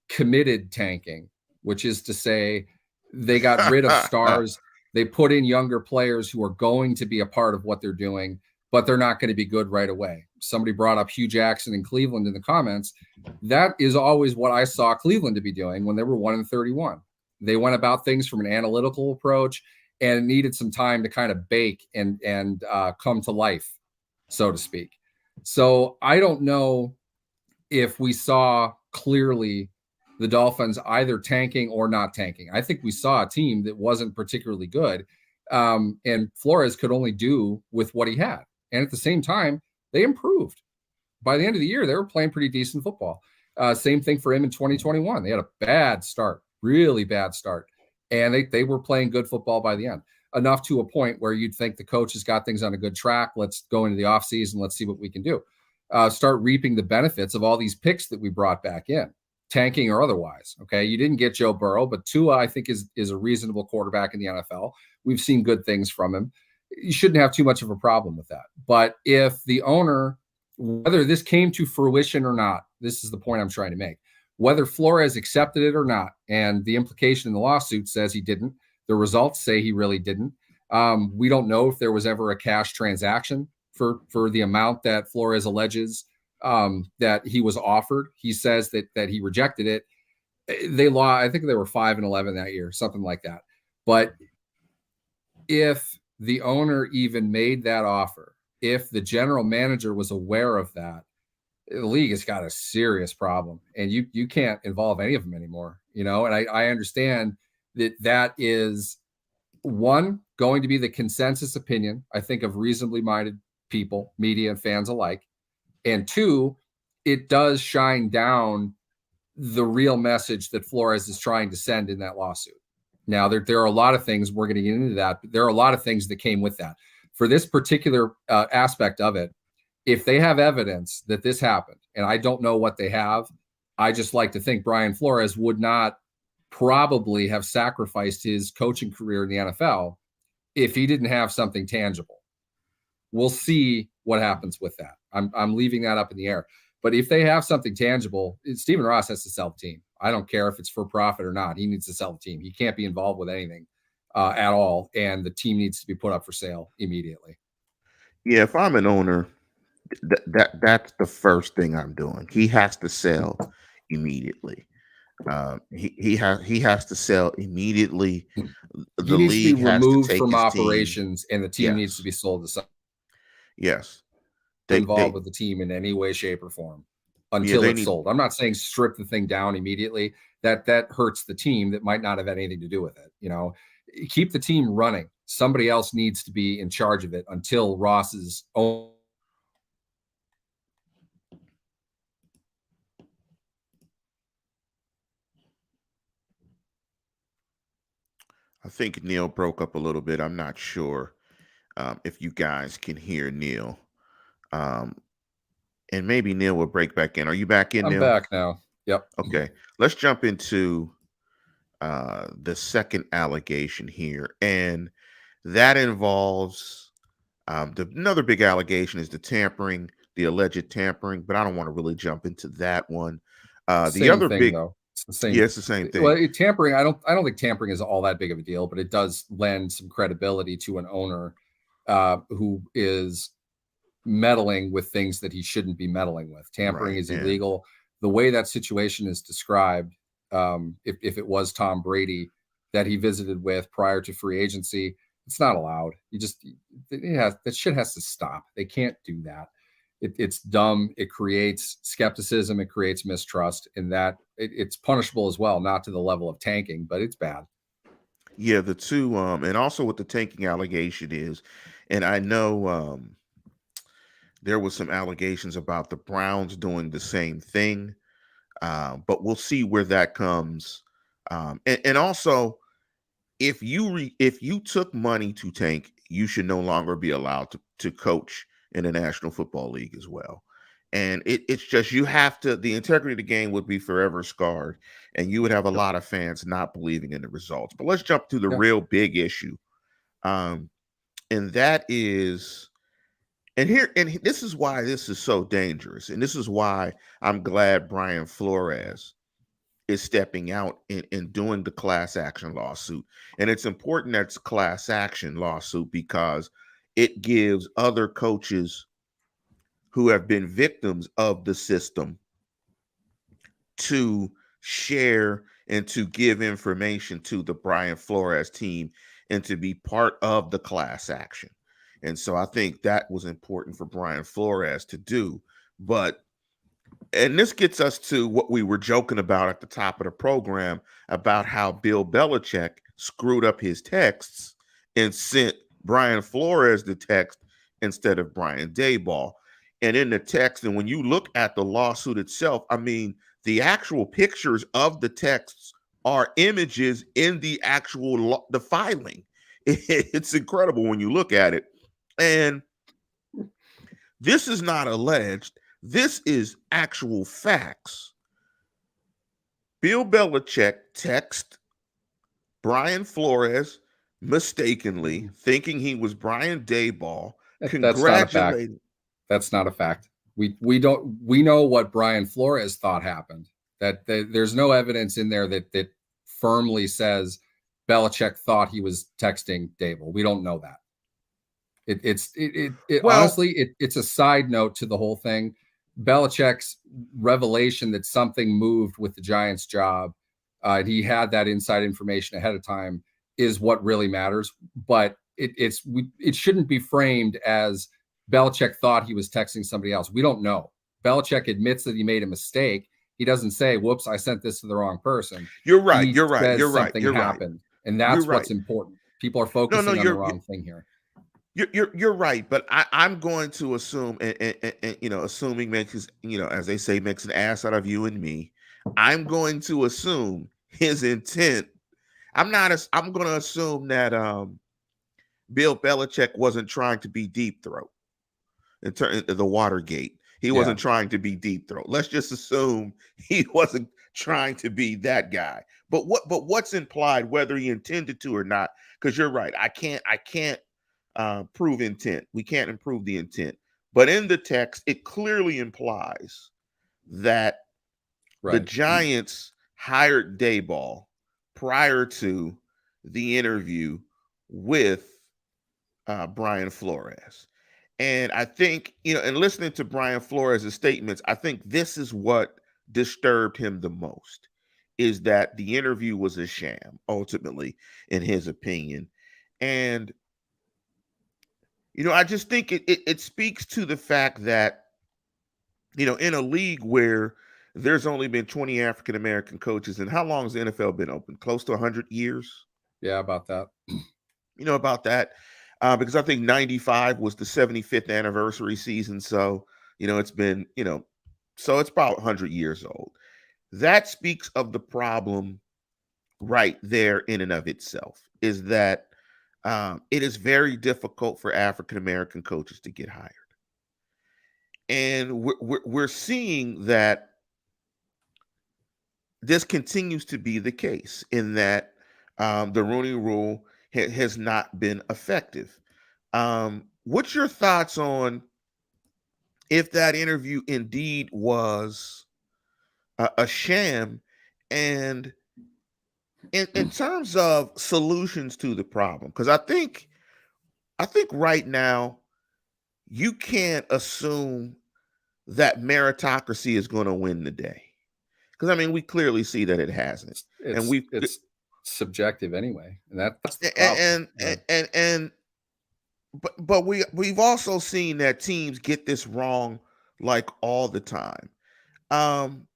Speaker 2: committed tanking, which is to say they got rid of stars. They put in younger players who are going to be a part of what they're doing, but they're not going to be good right away. Somebody brought up Hugh Jackson in Cleveland in the comments. That is always what I saw Cleveland to be doing when they were 1-31. They went about things from an analytical approach, and it needed some time to kind of bake and come to life, so to speak. So I don't know if we saw clearly the Dolphins either tanking or not tanking. I think we saw a team that wasn't particularly good, and Flores could only do with what he had. And at the same time, they improved. By the end of the year, they were playing pretty decent football. Same thing for him in 2021. They had a bad start, really bad start. And they were playing good football by the end, enough to a point where you'd think the coach has got things on a good track. Let's go into the offseason. Let's see what we can do. Start reaping the benefits of all these picks that we brought back in, tanking or otherwise. Okay, you didn't get Joe Burrow, but Tua, I think, is a reasonable quarterback in the NFL. We've seen good things from him. you shouldn't have too much of a problem with that. But if the owner, whether this came to fruition or not, this is the point I'm trying to make. Whether Flores accepted it or not, and the implication in the lawsuit says he didn't, the results say he really didn't. We don't know if there was ever a cash transaction for the amount that Flores alleges that he was offered. He says that he rejected it. They lost. I think they were 5-11 that year, something like that. But if the owner even made that offer, if the general manager was aware of that, the league has got a serious problem, and you can't involve any of them anymore. And I understand that is one going to be the consensus opinion, I think, of reasonably minded people, media and fans alike, and two, it does shine down the real message that Flores is trying to send in that lawsuit. Now, there are a lot of things, we're going to get into that, but there are a lot of things that came with that. For this particular aspect of it, if they have evidence that this happened, and I don't know what they have, I just like to think Brian Flores would not probably have sacrificed his coaching career in the NFL if he didn't have something tangible. We'll see what happens with that. I'm leaving that up in the air. But if they have something tangible, Stephen Ross has to sell the team. I don't care if it's for profit or not. He needs to sell the team. He can't be involved with anything at all, and the team needs to be put up for sale immediately.
Speaker 1: Yeah, if I'm an owner, that's the first thing I'm doing. He has to sell immediately. He has to sell immediately.
Speaker 2: He
Speaker 1: The
Speaker 2: needs to be
Speaker 1: league has to
Speaker 2: removed
Speaker 1: take
Speaker 2: from
Speaker 1: his team.
Speaker 2: operations, and the team needs to
Speaker 1: Yes,
Speaker 2: be sold to someone
Speaker 1: yes.
Speaker 2: involved
Speaker 1: They
Speaker 2: with the team in any way, shape, or form
Speaker 1: yeah,
Speaker 2: until
Speaker 1: they
Speaker 2: it's
Speaker 1: need.
Speaker 2: sold. I'm not saying strip the thing down immediately. That hurts the team that might not have had anything to do with it. Keep the team running. Somebody else needs to be in charge of it until Ross's own.
Speaker 1: I think Neil broke up a little bit. I'm not sure if you guys can hear Neil. Um, and maybe Neil will break back in. Are you back in,
Speaker 2: I'm
Speaker 1: Neil?
Speaker 2: back now. Yep.
Speaker 1: Okay. Let's jump into the second allegation here. And that involves another big allegation is the tampering, the alleged tampering, but I don't want to really jump into that one. The
Speaker 2: Same
Speaker 1: other
Speaker 2: thing
Speaker 1: big,
Speaker 2: though. It's the
Speaker 1: yeah,
Speaker 2: same.
Speaker 1: it's the same thing.
Speaker 2: Well, tampering. I don't think tampering is all that big of a deal, but it does lend some credibility to an owner who is meddling with things that he shouldn't be meddling with. Tampering
Speaker 1: Right.
Speaker 2: is
Speaker 1: And
Speaker 2: illegal. The way that situation is described, if it was Tom Brady that he visited with prior to free agency, it's not allowed. That shit has to stop. They can't do that. It's dumb. It creates skepticism. It creates mistrust, and it's punishable as well. Not to the level of tanking, but it's bad.
Speaker 1: yeah, the two, and also what the tanking allegation is, and I know there was some allegations about the Browns doing the same thing, but we'll see where that comes. And also, if you took money to tank, you should no longer be allowed to coach in the National Football League as well. And it's just you have to the integrity of the game would be forever scarred, and you would have a
Speaker 2: Yep.
Speaker 1: lot of fans not believing in the results. But let's jump to the
Speaker 2: Yeah.
Speaker 1: real big issue, um, and that is this is why this is so dangerous, and this is why I'm glad Brian Flores is stepping out and doing the class action lawsuit. And it's important that it's a class action lawsuit because it gives other coaches who have been victims of the system to share and to give information to the Brian Flores team and to be part of the class action. And so I think that was important for Brian Flores to do. But and this gets us to what we were joking about at the top of the program about how Bill Belichick screwed up his texts and sent Brian Flores the text instead of Brian Dayball. And in the text, and when you look at the lawsuit itself, I mean, the actual pictures of the texts are images in the actual the filing. It's incredible when you look at it. And this is not alleged. This is actual facts. Bill Belichick text Brian Flores mistakenly thinking he was Brian Dayball,
Speaker 2: That's not a fact.
Speaker 1: congratulating.
Speaker 2: That's not a fact. We know what Brian Flores thought happened. There's no evidence in there that firmly says Belichick thought he was texting Dable. We don't know that. It
Speaker 1: Well,
Speaker 2: honestly, it's a side note to the whole thing. Belichick's revelation that something moved with the Giants job, and he had that inside information ahead of time, is what really matters. But it shouldn't be framed as Belichick thought he was texting somebody else. We don't know. Belichick admits that he made a mistake. He doesn't say, "Whoops, I sent this to the wrong person."
Speaker 1: you're right.
Speaker 2: He
Speaker 1: You're right.
Speaker 2: says
Speaker 1: You're right.
Speaker 2: something
Speaker 1: You're right.
Speaker 2: happened, and
Speaker 1: You're
Speaker 2: that's
Speaker 1: right.
Speaker 2: what's important. People are
Speaker 1: No, no,
Speaker 2: focusing on the wrong thing here.
Speaker 1: you're right. But I'm going to assume, and assuming makes, as they say, makes an ass out of you and me. I'm going to assume his intent. I'm going to assume that Bill Belichick wasn't trying to be deep throat in the Watergate. He
Speaker 2: Yeah,
Speaker 1: wasn't trying to be deep throat. Let's just assume he wasn't trying to be that guy. What's implied, whether he intended to or not? Because you're right. I can't prove intent. We can't improve the intent. But in the text, it clearly implies that the
Speaker 2: right.
Speaker 1: Giants hired Dayball prior to the interview with Brian Flores. And I think, and listening to Brian Flores' statements, I think this is what disturbed him the most, is that the interview was a sham, ultimately, in his opinion. And, I just think it speaks to the fact that, in a league where there's only been 20 African American coaches, and how long has the NFL been open? Close to 100 years?
Speaker 2: Yeah, about that.
Speaker 1: About that, because I think 95 was the 75th anniversary season. So, it's been, so it's about 100 years old. That speaks of the problem right there in and of itself, is that it is very difficult for African American coaches to get hired. And we're seeing that this continues to be the case, in that the Rooney Rule has not been effective. What's your thoughts on if that interview indeed was a sham, and in terms of solutions to the problem? Because I think right now you can't assume that meritocracy is going to win the day, because I mean we clearly see that it hasn't, and
Speaker 2: It's subjective anyway, and that's the problem.
Speaker 1: and but we've also seen that teams get this wrong like all the time. Um,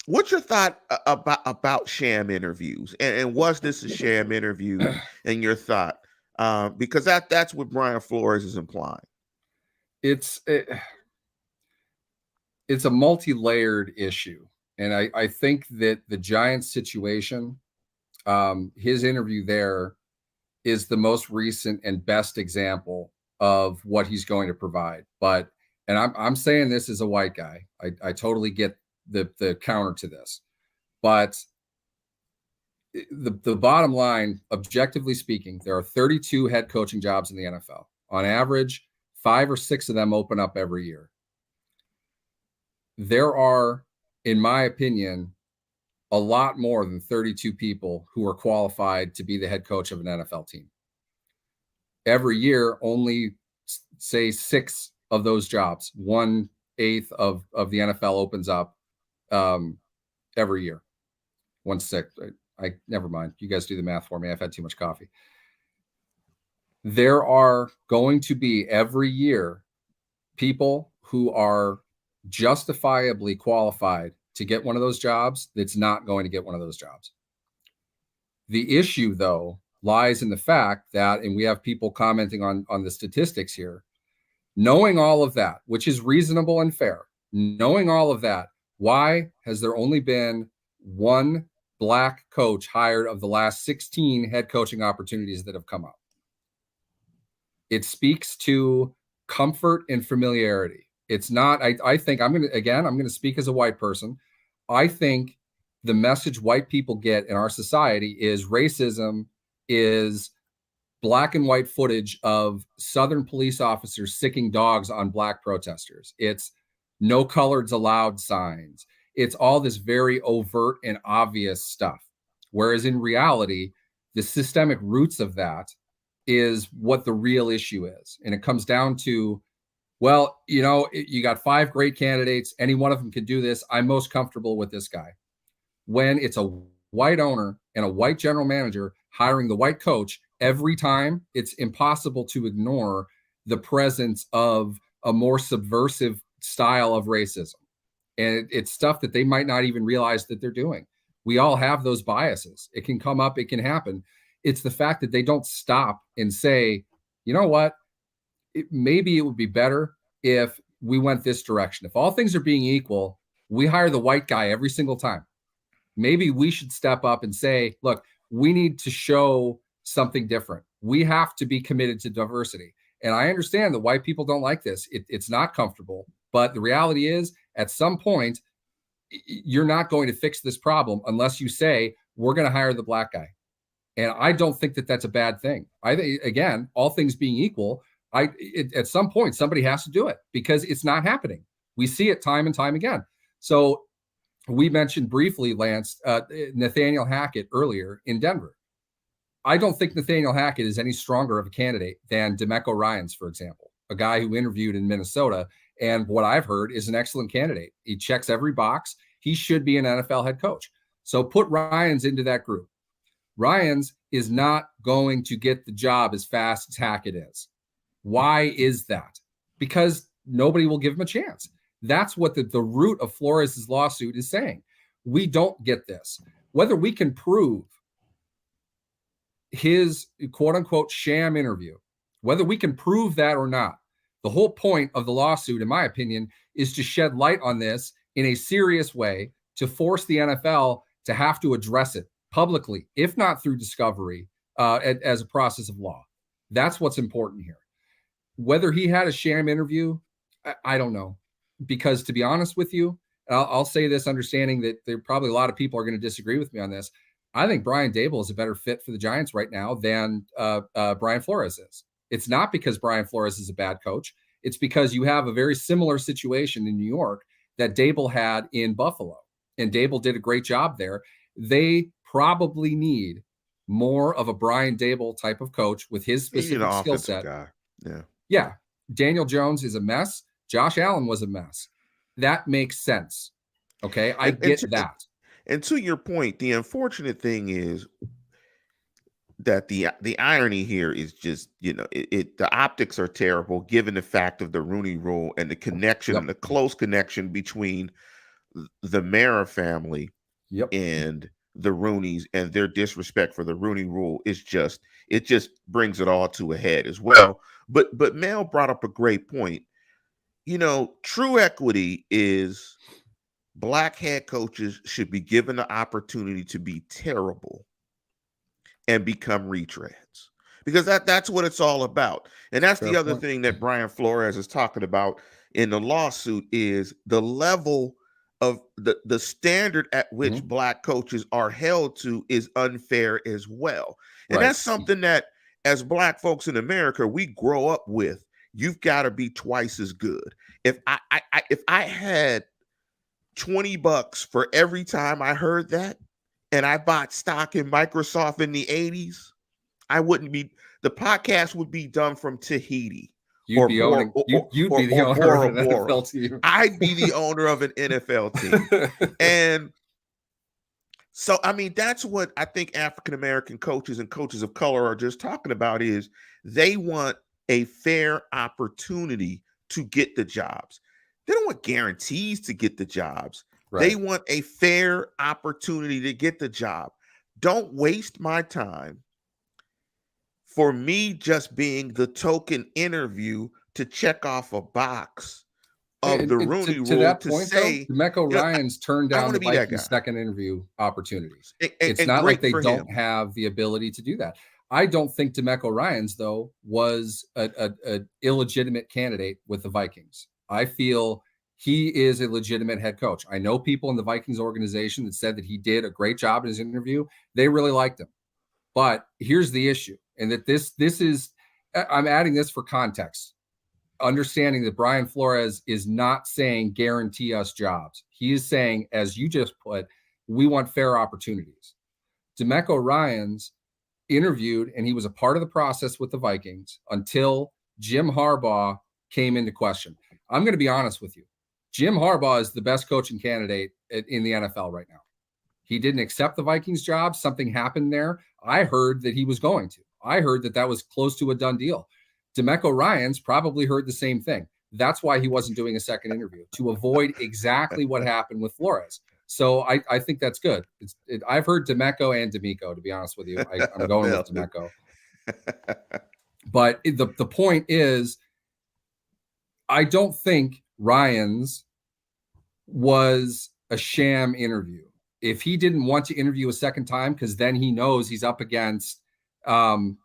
Speaker 1: what's your thought about sham interviews, and was this a sham interview? And your thought, because that's what Brian Flores is implying.
Speaker 2: it's it, it's a multi-layered issue, and I think that the Giants situation, his interview there, is the most recent and best example of what he's going to provide. But and I'm saying this as a white guy. I totally get the counter to this, but the bottom line, objectively speaking, there are 32 head coaching jobs in the NFL. On average, 5 or 6 of them open up every year. There are, in my opinion, a lot more than 32 people who are qualified to be the head coach of an NFL team. Every year, only say 6 of those jobs, 1/8 of the NFL opens up every year. 1/6. I never mind. You guys do the math for me. I've had too much coffee. There are going to be every year people who are justifiably qualified to get one of those jobs that's not going to get one of those jobs. The issue, though, lies in the fact that, and we have people commenting on the statistics here, knowing all of that, which is reasonable and fair, knowing all of that, why has there only been one black coach hired of the last 16 head coaching opportunities that have come up? It speaks to comfort and familiarity. It's not, I think I'm going to speak as a white person. I think the message white people get in our society is racism is black and white footage of Southern police officers sicking dogs on black protesters. It's no coloreds allowed signs. It's all this very overt and obvious stuff. Whereas in reality, the systemic roots of that is what the real issue is. And it comes down to, well, you got 5 great candidates. Any one of them can do this. I'm most comfortable with this guy. When it's a white owner and a white general manager hiring the white coach every time, it's impossible to ignore the presence of a more subversive style of racism. And it's stuff that they might not even realize that they're doing. We all have those biases. It can come up, it can happen. It's the fact that they don't stop and say, you know what, maybe it would be better if we went this direction. If all things are being equal, we hire the white guy every single time. Maybe we should step up and say, look, we need to show something different. We have to be committed to diversity. And I understand that white people don't like this. It's not comfortable. But the reality is, at some point, you're not going to fix this problem unless you say, we're going to hire the black guy. And I don't think that that's a bad thing. I think, again, all things being equal, at some point, somebody has to do it because it's not happening. We see it time and time again. So we mentioned briefly, Lance, Nathaniel Hackett earlier in Denver. I don't think Nathaniel Hackett is any stronger of a candidate than DeMeco Ryans, for example, a guy who interviewed in Minnesota. And what I've heard is an excellent candidate. He checks every box. He should be an NFL head coach. So put Ryans into that group. Ryans is not going to get the job as fast as Hackett is. Why is that? Because nobody will give him a chance. That's what the root of Flores' lawsuit is saying. We don't get this. Whether we can prove his quote unquote sham interview, whether we can prove that or not, the whole point of the lawsuit, in my opinion, is to shed light on this in a serious way, to force the NFL to have to address it publicly, if not through discovery, as a process of law. That's what's important here. Whether he had a sham interview, I don't know. Because to be honest with you, I'll say this understanding that there probably a lot of people are going to disagree with me on this. I think Brian Daboll is a better fit for the Giants right now than Brian Flores is. It's not because Brian Flores is a bad coach. It's because you have a very similar situation in New York that Daboll had in Buffalo. And Daboll did a great job there. They probably need more of a Brian Daboll type of coach with his specific skill set.
Speaker 1: Guy.
Speaker 2: Yeah. Daniel Jones is a mess. Josh Allen was a mess. That makes sense. Okay. I get that.
Speaker 1: And to your point, the unfortunate thing is that the irony here is just, the optics are terrible given the fact of the Rooney Rule and the connection, and the close connection between the Mara family and the Rooneys, and their disrespect for the Rooney Rule is just, it just brings it all to a head as well. But Mel brought up a great point. True equity is black head coaches should be given the opportunity to be terrible and become retreads, because that's what it's all about. And that's the other thing that Brian Flores is talking about in the lawsuit, is the level of the standard at which black coaches are held to is unfair as well. And that's something that, as black folks in America, we grow up with. You've got to be twice as good. If I had $20 for every time I heard that, and I bought stock in Microsoft in the 80s, the podcast would be done from Tahiti.
Speaker 2: You'd be the owner of an NFL team.
Speaker 1: I'd be the owner of an NFL team. And so, I mean, that's what I think African-American coaches and coaches of color are just talking about, is they want a fair opportunity to get the jobs. They don't want guarantees to get the jobs. They want a fair opportunity to get the job. Don't waste my time for me just being the token interview to check off a box of the Rooney Rule.
Speaker 2: To that point, say, DeMeco Ryans turned down the Vikings' second interview opportunities. It's not like they don't have the ability to do that. I don't think DeMeco Ryans, though, was an illegitimate candidate with the Vikings. I feel he is a legitimate head coach. I know people in the Vikings organization that said that he did a great job in his interview. They really liked him. But here's the issue, and that this is, I'm adding this for context, understanding that Brian Flores is not saying guarantee us jobs. He is saying, as you just put, we want fair opportunities. DeMeco Ryans interviewed, and he was a part of the process with the Vikings until Jim Harbaugh came into question. I'm going to be honest with you. Jim Harbaugh is the best coaching candidate in the NFL right now. He didn't accept the Vikings job. Something happened there. I heard that he was going to. I heard that was close to a done deal. DeMeco Ryans probably heard the same thing. That's why he wasn't doing a second interview, to avoid exactly what happened with Flores. So I think that's good. I've heard DeMeco and D'Amico, to be honest with you. I'm going with DeMeco. But the point is, I don't think Ryans was a sham interview. If he didn't want to interview a second time, because then he knows he's up against Jim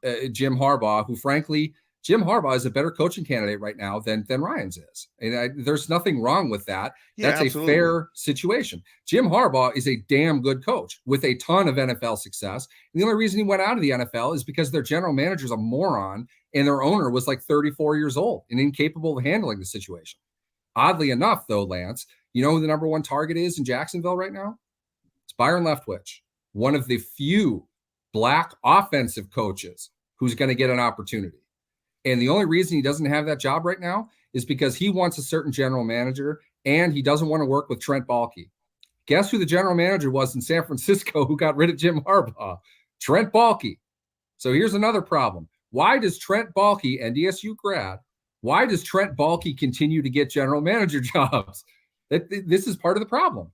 Speaker 2: Harbaugh, who frankly, Jim Harbaugh is a better coaching candidate right now than Ryans is. And there's nothing wrong with that. Yeah, that's absolutely a fair situation. Jim Harbaugh is a damn good coach with a ton of NFL success. And the only reason he went out of the NFL is because their general manager is a moron and their owner was like 34 years old and incapable of handling the situation. Oddly enough, though, Lance, you know who the number one target is in Jacksonville right now? It's Byron Leftwich, one of the few Black offensive coaches who's going to get an opportunity. And the only reason he doesn't have that job right now is because he wants a certain general manager and he doesn't want to work with Trent Baalke. Guess who the general manager was in San Francisco who got rid of Jim Harbaugh? Trent Baalke. So here's another problem. Why does Trent Baalke, NDSU grad, why does Trent Baalke continue to get general manager jobs? This is part of the problem.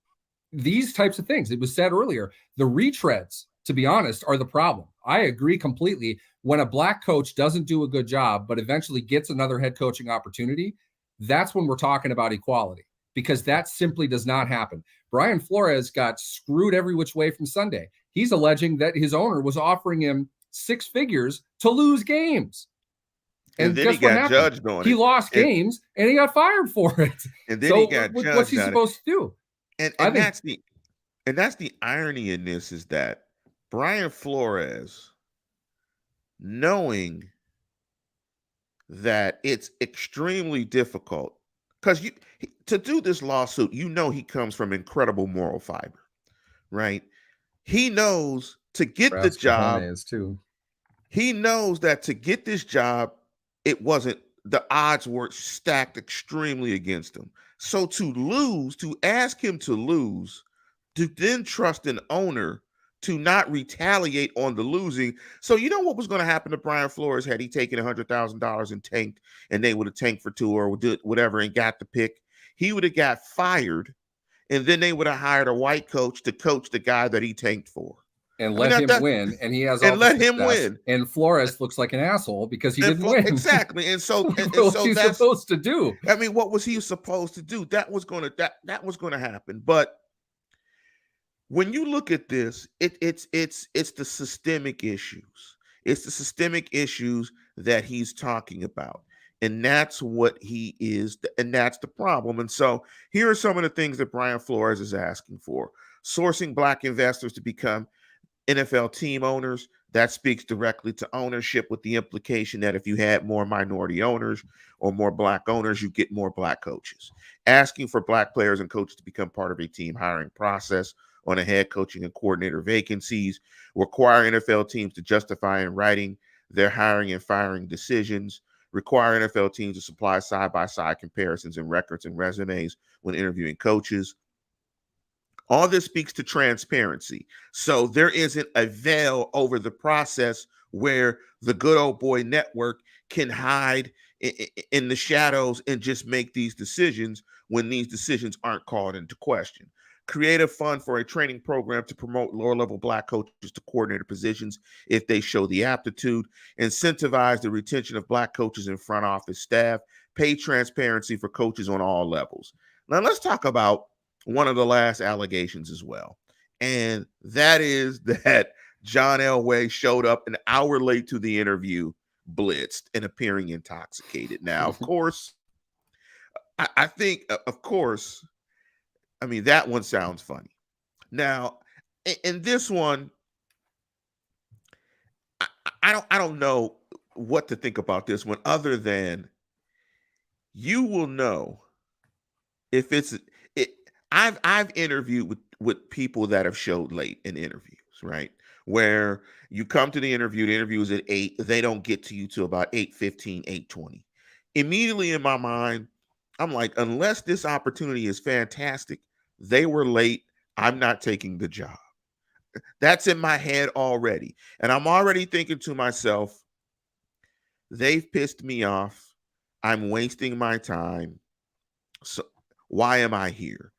Speaker 2: These types of things, it was said earlier, the retreads, to be honest, are the problem. I agree completely. When a Black coach doesn't do a good job, but eventually gets another head coaching opportunity, that's when we're talking about equality, because that simply does not happen. Brian Flores got screwed every which way from Sunday. He's alleging that his owner was offering him 6 figures to lose games.
Speaker 1: And then he got judged on it.
Speaker 2: He lost games and he got fired for it.
Speaker 1: And then he got judged.
Speaker 2: What's he supposed to do?
Speaker 1: And that's the irony in this, is that Brian Flores, knowing that it's extremely difficult, because to do this lawsuit, he comes from incredible moral fiber, right? He knows to get the job.
Speaker 2: Too.
Speaker 1: He knows that to get this job, the odds were stacked extremely against him. So to ask him to lose, to then trust an owner to not retaliate on the losing. So you know what was going to happen to Brian Flores had he taken $100,000 and tanked, and they would have tanked for 2 or did whatever and got the pick? He would have got fired, and then they would have hired a white coach to coach the guy that he tanked for.
Speaker 2: And let him win, and he has all
Speaker 1: let him win.
Speaker 2: And Flores looks like an asshole because he didn't win.
Speaker 1: Exactly. And so,
Speaker 2: what's he supposed to do?
Speaker 1: I mean, what was he supposed to do? That was going to happen. But when you look at this, it's the systemic issues. It's the systemic issues that he's talking about. And that's what he is, and that's the problem. And so here are some of the things that Brian Flores is asking for. Sourcing Black investors to become NFL team owners. That speaks directly to ownership, with the implication that if you had more minority owners or more Black owners, you get more Black coaches. Asking for Black players and coaches to become part of a team hiring process on a head coaching and coordinator vacancies. Require NFL teams to justify in writing their hiring and firing decisions. Require NFL teams to supply side-by-side comparisons and records and resumes when interviewing coaches. All this speaks to transparency. So there isn't a veil over the process where the good old boy network can hide in the shadows and just make these decisions when these decisions aren't called into question. Create a fund for a training program to promote lower-level Black coaches to coordinator positions if they show the aptitude. Incentivize the retention of Black coaches and front office staff. Pay transparency for coaches on all levels. Now let's talk about one of the last allegations as well. And that is that John Elway showed up an hour late to the interview, blitzed, and appearing intoxicated. Now, of course, I think, I mean, that one sounds funny. Now, in this one, I don't know what to think about this one other than you will know if it's it. I've interviewed with people that have showed late in interviews, right? Where you come to the interview is at 8, they don't get to you till about 8:15, 8:20. Immediately in my mind, I'm like, unless this opportunity is fantastic, they were late. I'm not taking the job. That's in my head already. And I'm already thinking to myself, they've pissed me off. I'm wasting my time. So why am I here?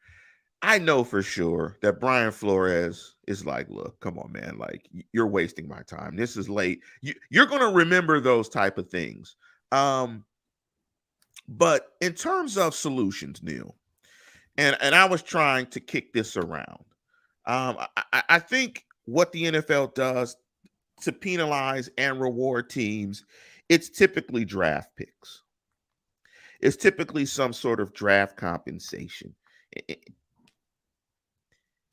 Speaker 1: I know for sure that Brian Flores is like, look, come on, man. Like, you're wasting my time. This is late. You're going to remember those type of things. Um, but in terms of solutions, Neil, and I was trying to kick this around. I think what the NFL does to penalize and reward teams, it's typically draft picks. It's typically some sort of draft compensation.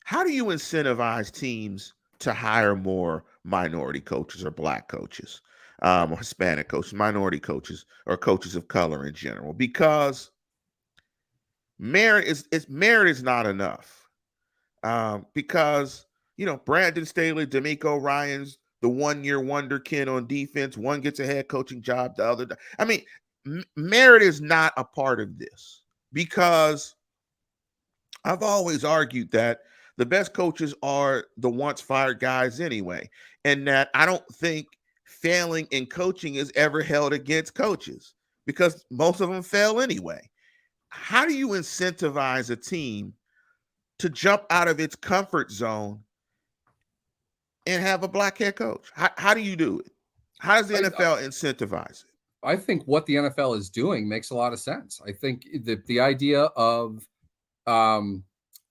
Speaker 1: How do you incentivize teams to hire more minority coaches or black coaches, or Hispanic coaches, minority coaches, or coaches of color in general? Because merit is not enough. Because Brandon Staley, D'Amico Ryan's the 1 year wonder kid on defense. One gets a head coaching job, the other. I mean, merit is not a part of this because I've always argued that the best coaches are the once fired guys anyway, and that I don't think failing in coaching is ever held against coaches because most of them fail anyway. How do you incentivize a team to jump out of its comfort zone and have a black head coach? How do you do it? How does the NFL incentivize it?
Speaker 2: I think what the NFL is doing makes a lot of sense. I think the idea of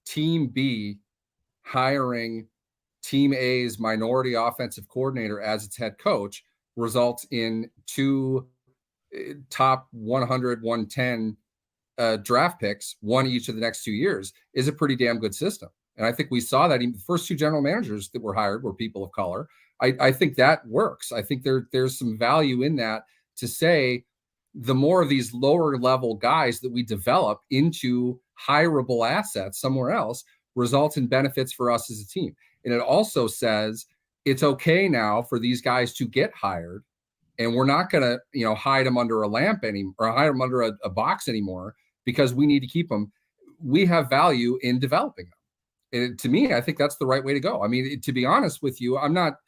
Speaker 2: Team B hiring Team A's minority offensive coordinator as its head coach results in two top 100, 110 draft picks, one each of the next 2 years, is a pretty damn good system. And I think we saw that even the first two general managers that were hired were people of color. I think that works. I think there's some value in that to say the more of these lower level guys that we develop into hireable assets somewhere else results in benefits for us as a team. And it also says it's okay now for these guys to get hired, and we're not going to hide them under a lamp anymore or hide them under a box anymore because we need to keep them. We have value in developing them. And to me, I think that's the right way to go. I mean, to be honest with you, I'm not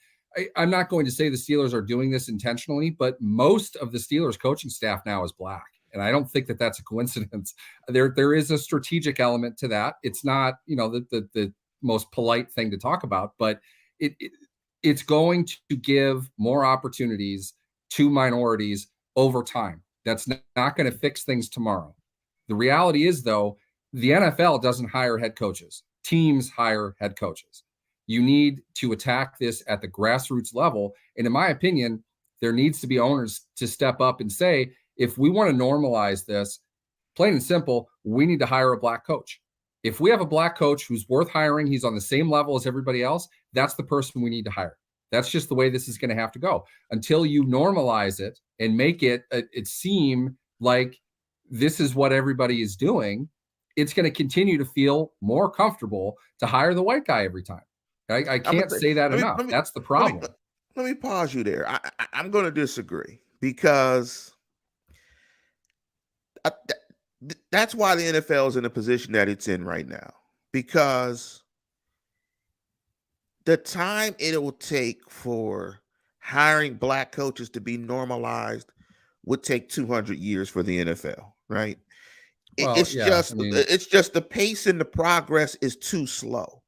Speaker 2: going to say the Steelers are doing this intentionally, but most of the Steelers coaching staff now is black. And I don't think that that's a coincidence. There is a strategic element to that. It's not, the most polite thing to talk about, but it's going to give more opportunities to minorities over time. That's not going to fix things tomorrow. The reality is, though, the NFL doesn't hire head coaches. Teams hire head coaches. You need to attack this at the grassroots level. And in my opinion, there needs to be owners to step up and say, if we want to normalize this, plain and simple, we need to hire a black coach. If we have a black coach who's worth hiring, he's on the same level as everybody else, that's the person we need to hire. That's just the way this is going to have to go until you normalize it and make it seem like this is what everybody is doing. It's going to continue to feel more comfortable to hire the white guy every time. I can't say that enough. That's the problem.
Speaker 1: Let me pause you there. I'm going to disagree because that's why the NFL is in the position that it's in right now. Because the time it will take for hiring black coaches to be normalized would take 200 years for the NFL, right? It's just the pace and the progress is too slow.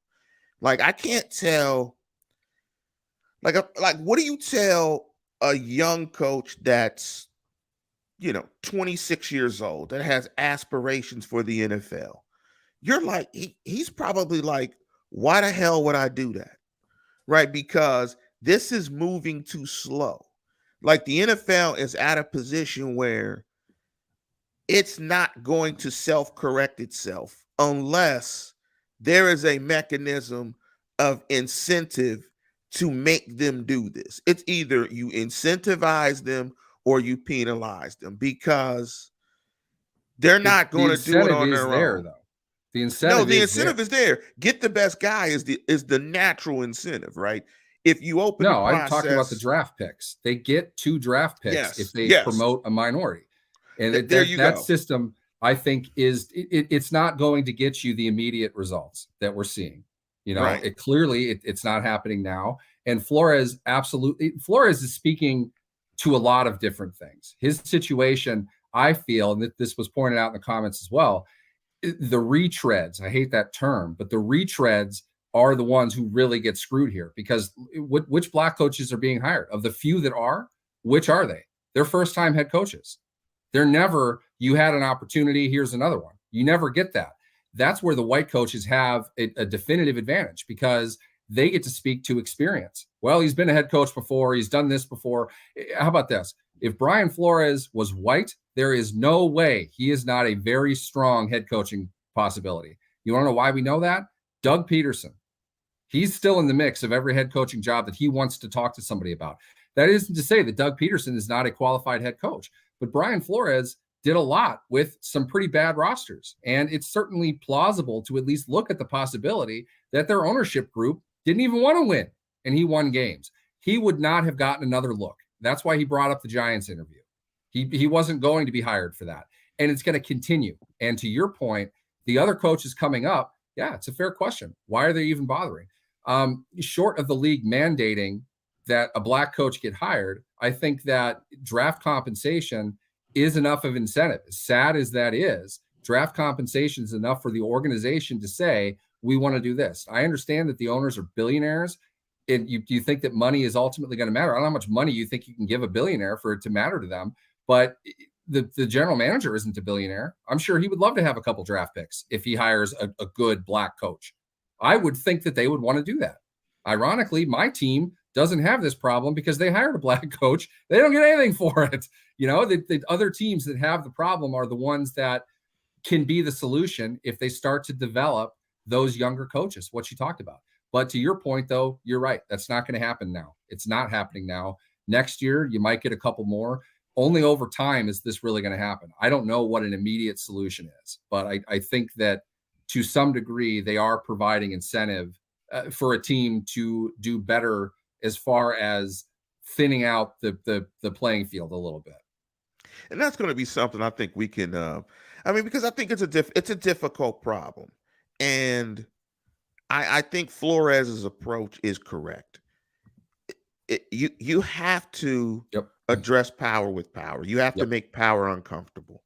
Speaker 1: Like, I can't tell. Like what do you tell a young coach that's 26 years old that has aspirations for the NFL? You're like, he's probably like, why the hell would I do that? Right? Because this is moving too slow. Like, the NFL is at a position where it's not going to self-correct itself unless there is a mechanism of incentive to make them do this. It's either you incentivize them or you penalize them, because they're not
Speaker 2: The
Speaker 1: going to do it
Speaker 2: incentive
Speaker 1: on
Speaker 2: is
Speaker 1: their
Speaker 2: there,
Speaker 1: own.
Speaker 2: though. The
Speaker 1: No,
Speaker 2: incentive
Speaker 1: the
Speaker 2: is there.
Speaker 1: incentive is there. Get the best guy is the natural incentive, right? If you open the
Speaker 2: No, I'm talking about the
Speaker 1: process,
Speaker 2: draft picks. They get 2 draft picks if
Speaker 1: yes,
Speaker 2: they
Speaker 1: yes,
Speaker 2: promote a minority. And
Speaker 1: there you
Speaker 2: that
Speaker 1: go.
Speaker 2: system, I think, it's not going to get you the immediate results that we're seeing.
Speaker 1: Right.
Speaker 2: It's not happening now. And Flores is speaking to a lot of different things. His situation, I feel, and this was pointed out in the comments as well, the retreads, I hate that term, but the retreads are the ones who really get screwed here, because which black coaches are being hired? Of the few that are, which are they? They're first-time head coaches. They're never, you had an opportunity, here's another one. You never get that. That's where the white coaches have a definitive advantage, because they get to speak to experience. Well, he's been a head coach before. He's done this before. How about this? If Brian Flores was white, there is no way he is not a very strong head coaching possibility. You want to know why we know that? Doug Peterson. He's still in the mix of every head coaching job that he wants to talk to somebody about. That isn't to say that Doug Peterson is not a qualified head coach, but Brian Flores did a lot with some pretty bad rosters. And it's certainly plausible to at least look at the possibility that their ownership group didn't even want to win, and he won games. He would not have gotten another look. That's why he brought up the Giants interview. He wasn't going to be hired for that. And it's going to continue. And to your point, the other coaches coming up, yeah, it's a fair question. Why are they even bothering? Short of the league mandating that a black coach get hired, I think that draft compensation is enough of incentive. As sad as that is, draft compensation is enough for the organization to say, we want to do this. I understand that the owners are billionaires, and you think that money is ultimately going to matter. I don't know how much money you think you can give a billionaire for it to matter to them, but the general manager isn't a billionaire. I'm sure he would love to have a couple draft picks if he hires a good black coach. I would think that they would want to do that. Ironically, my team doesn't have this problem because they hired a black coach. They don't get anything for it. The other teams that have the problem are the ones that can be the solution if they start to develop those younger coaches, what you talked about. But to your point, though, you're right. That's not going to happen now. It's not happening now. Next year, you might get a couple more. Only over time is this really going to happen. I don't know what an immediate solution is, but I think that to some degree, they are providing incentive for a team to do better as far as thinning out the playing field a little bit.
Speaker 1: And that's going to be something I think we can. Because I think it's a difficult problem, and I think Flores's approach is correct. You have to address power with power. You have to make power uncomfortable,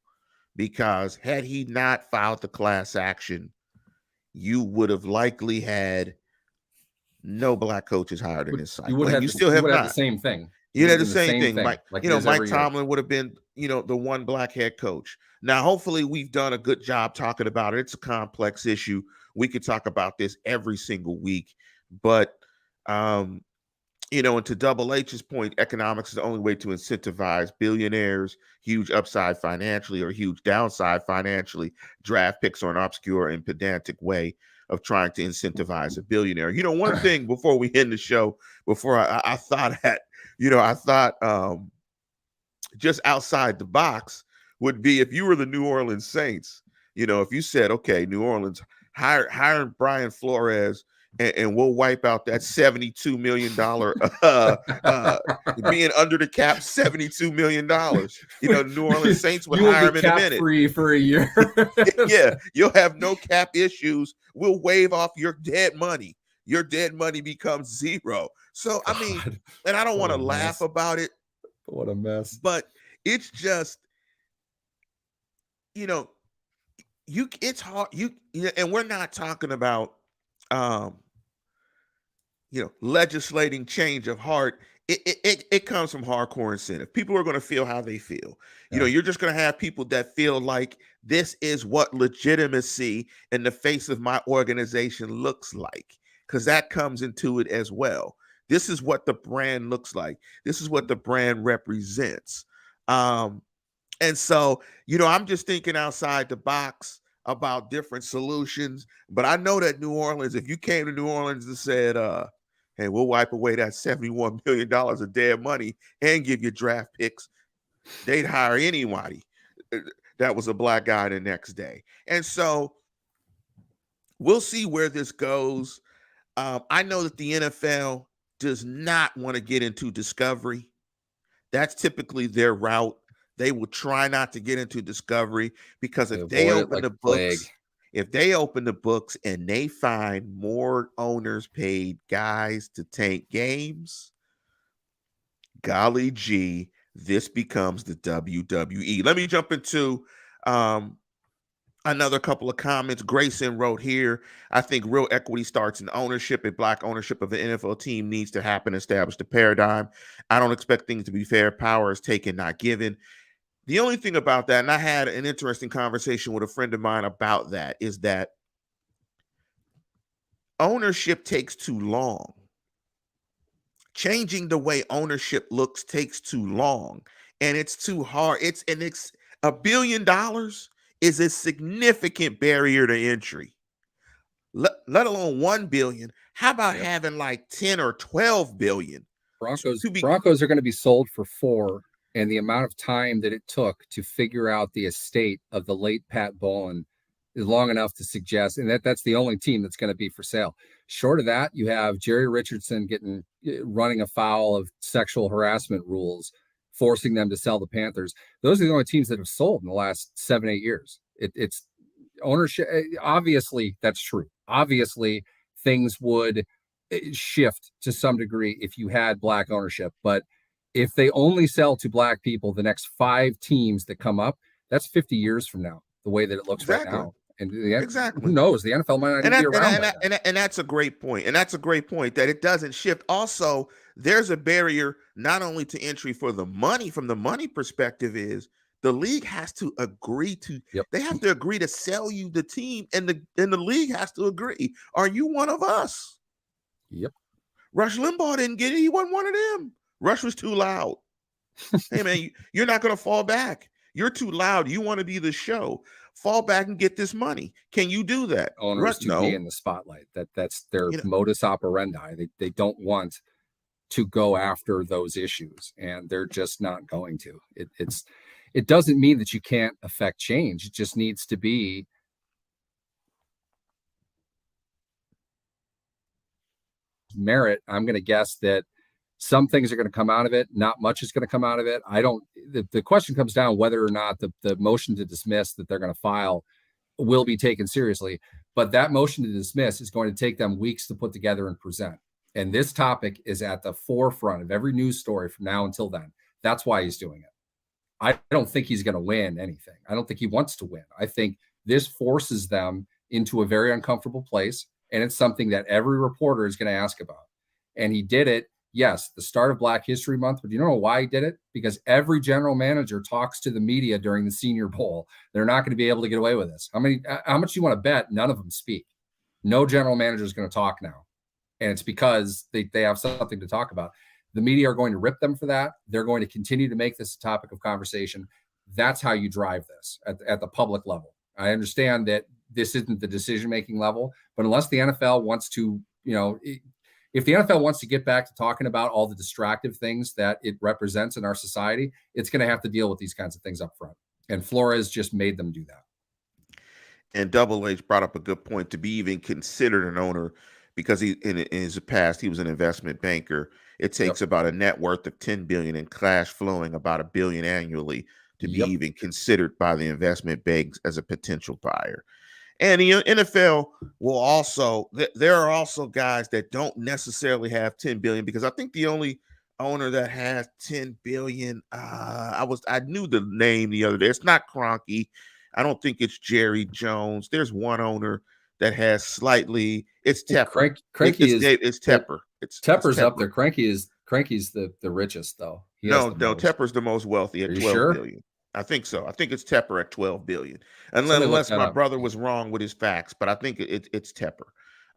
Speaker 1: because had he not filed the class action, you would have likely had no black coaches hired in this cycle.
Speaker 2: You still have the same thing.
Speaker 1: You had the same thing. Mike
Speaker 2: Mike
Speaker 1: Tomlin would have been, the one black head coach. Now, hopefully we've done a good job talking about it. It's a complex issue. We could talk about this every single week, but, and to Double H's point, economics is the only way to incentivize billionaires, huge upside financially or huge downside financially. Draft picks are an obscure and pedantic way of trying to incentivize a billionaire. One thing before we end the show, before I thought at, I thought just outside the box would be if you were the New Orleans Saints, if you said, okay, New Orleans, hire Brian Flores and we'll wipe out that $72 million, being under the cap, $72 million. New Orleans Saints would hire him in a minute.
Speaker 2: Free for a year.
Speaker 1: Yeah, you'll have no cap issues. We'll waive off your dead money. Your dead money becomes zero. So, and I don't want to laugh about it.
Speaker 2: What a mess.
Speaker 1: But it's just, it's hard. And we're not talking about, legislating change of heart. It comes from hardcore incentive. People are going to feel how they feel. You're just going to have people that feel like this is what legitimacy in the face of my organization looks like, because that comes into it as well. This is what the brand looks like. This is what the brand represents. And so, I'm just thinking outside the box about different solutions. But I know that New Orleans, if you came to New Orleans and said, hey, we'll wipe away that $71 million of dead money and give you draft picks. They'd hire anybody that was a black guy the next day. And so we'll see where this goes. I know that the NFL does not want to get into discovery. That's typically their route. They will try not to get into discovery because
Speaker 2: They
Speaker 1: if they
Speaker 2: avoid it
Speaker 1: open
Speaker 2: like
Speaker 1: the
Speaker 2: the plague.
Speaker 1: books, if they open the books and they find more owners paid guys to tank games, golly gee, this becomes the WWE. Let me jump into um, another couple of comments. Grayson wrote here, I think real equity starts in ownership. A black ownership of an NFL team needs to happen, establish the paradigm. I don't expect things to be fair. Power is taken, not given. The only thing about that, and I had an interesting conversation with a friend of mine about that, is that ownership takes too long. Changing the way ownership looks takes too long, and it's too hard. It's $1 billion is a significant barrier to entry. Let alone 1 billion. How about
Speaker 2: Yep.
Speaker 1: having like 10 or 12 billion to be
Speaker 2: Broncos are going to be sold for 4, and the amount of time that it took to figure out the estate of the late Pat Bowlen is long enough to suggest, and that's the only team that's going to be for sale. Short of that, you have Jerry Richardson running afoul of sexual harassment rules, forcing them to sell the Panthers. Those are the only teams that have sold in the last 7-8 years. It's ownership. Obviously, that's true. Obviously, things would shift to some degree if you had black ownership. But if they only sell to black people, the next 5 teams that come up, that's 50 years from now, the way that it looks right
Speaker 1: exactly,
Speaker 2: now. And who
Speaker 1: exactly.
Speaker 2: knows? The NFL might not even be around by then.
Speaker 1: And that's a great point. And that's a great point that it doesn't shift. Also, there's a barrier not only to entry for the money, from the money perspective, is the league has to agree to,
Speaker 2: Yep.
Speaker 1: they have to agree to sell you the team, and the league has to agree. Are you one of us?
Speaker 2: Yep.
Speaker 1: Rush Limbaugh didn't get it. He wasn't one of them. Rush was too loud. Hey man, you're not going to fall back. You're too loud. You want to be the show. Fall back and get this money. Can you do that?
Speaker 2: Owners to be
Speaker 1: No.
Speaker 2: in the spotlight. That's their
Speaker 1: You know,
Speaker 2: modus operandi. They don't want to go after those issues, and they're just not going to. It doesn't mean that you can't affect change. It just needs to be merit. I'm going to guess that some things are going to come out of it. Not much is going to come out of it. The question comes down whether or not the motion to dismiss that they're going to file will be taken seriously. But that motion to dismiss is going to take them weeks to put together and present. And this topic is at the forefront of every news story from now until then. That's why he's doing it. I don't think he's going to win anything. I don't think he wants to win. I think this forces them into a very uncomfortable place. And it's something that every reporter is going to ask about. And he did it, yes, the start of Black History Month. But you know why he did it? Because every general manager talks to the media during the Senior Bowl. They're not going to be able to get away with this. How much do you want to bet? None of them speak. No general manager is going to talk now. And it's because they have something to talk about. The media are going to rip them for that. They're going to continue to make this a topic of conversation. That's how you drive this at the public level. I understand that this isn't the decision-making level, but unless the NFL wants to, if the NFL wants to get back to talking about all the distractive things that it represents in our society, it's going to have to deal with these kinds of things up front. And Flores just made them do that.
Speaker 1: And Double H brought up a good point, to be even considered an owner, because he in his past he was an investment banker. It takes about a net worth of 10 billion and cash flowing about $1 billion annually to be even considered by the investment banks as a potential buyer. And the NFL will also, there are also guys that don't necessarily have 10 billion, because I think the only owner that has 10 billion, I knew the name the other day. It's not Kroenke. I don't think it's Jerry Jones. There's one owner that has slightly, it's Tepper. It's Tepper.
Speaker 2: Tepper's up there. Kroenke's the richest though.
Speaker 1: No, Tepper's the most wealthy at 12 billion. I think so. I think it's Tepper at 12 billion. Unless my brother was wrong with his facts, but I think it's Tepper.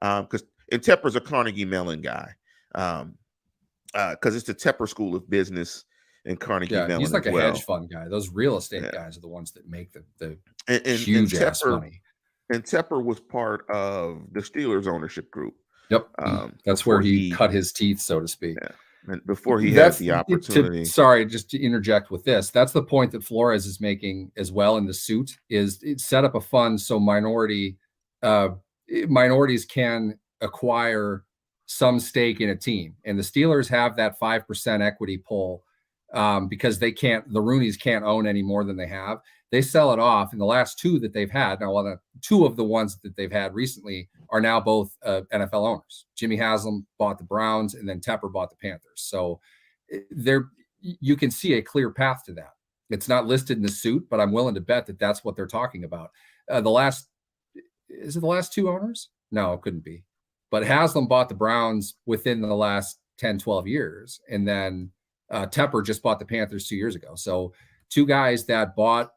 Speaker 1: Because Tepper's a Carnegie Mellon guy. Because it's the Tepper School of Business in Carnegie Mellon.
Speaker 2: He's like
Speaker 1: a
Speaker 2: hedge fund guy. Those real estate guys are the ones that make the huge ass money.
Speaker 1: And Tepper was part of the Steelers ownership group.
Speaker 2: Yep. That's where
Speaker 1: before
Speaker 2: he
Speaker 1: he,
Speaker 2: cut his teeth, so to speak.
Speaker 1: yeah, and before he had
Speaker 2: That's
Speaker 1: the
Speaker 2: to
Speaker 1: opportunity.
Speaker 2: sorry, just to interject with this. That's the point that Flores is making as well in the suit. Is it set up a fund so uh, minorities can acquire some stake in a team, and the Steelers have that 5% equity pull because they can't. The Roonies can't own any more than they have. They sell it off, and the last two that they've had now, well, the two of the ones that they've had recently are now both NFL owners. Jimmy Haslam bought the Browns, and then Tepper bought the Panthers. So there, you can see a clear path to that. It's not listed in the suit, but I'm willing to bet that that's what they're talking about. The last is it the last two owners? No, it couldn't be. But Haslam bought the Browns within the last 10, 12 years. And then Tepper just bought the Panthers 2 years ago. So two guys that bought,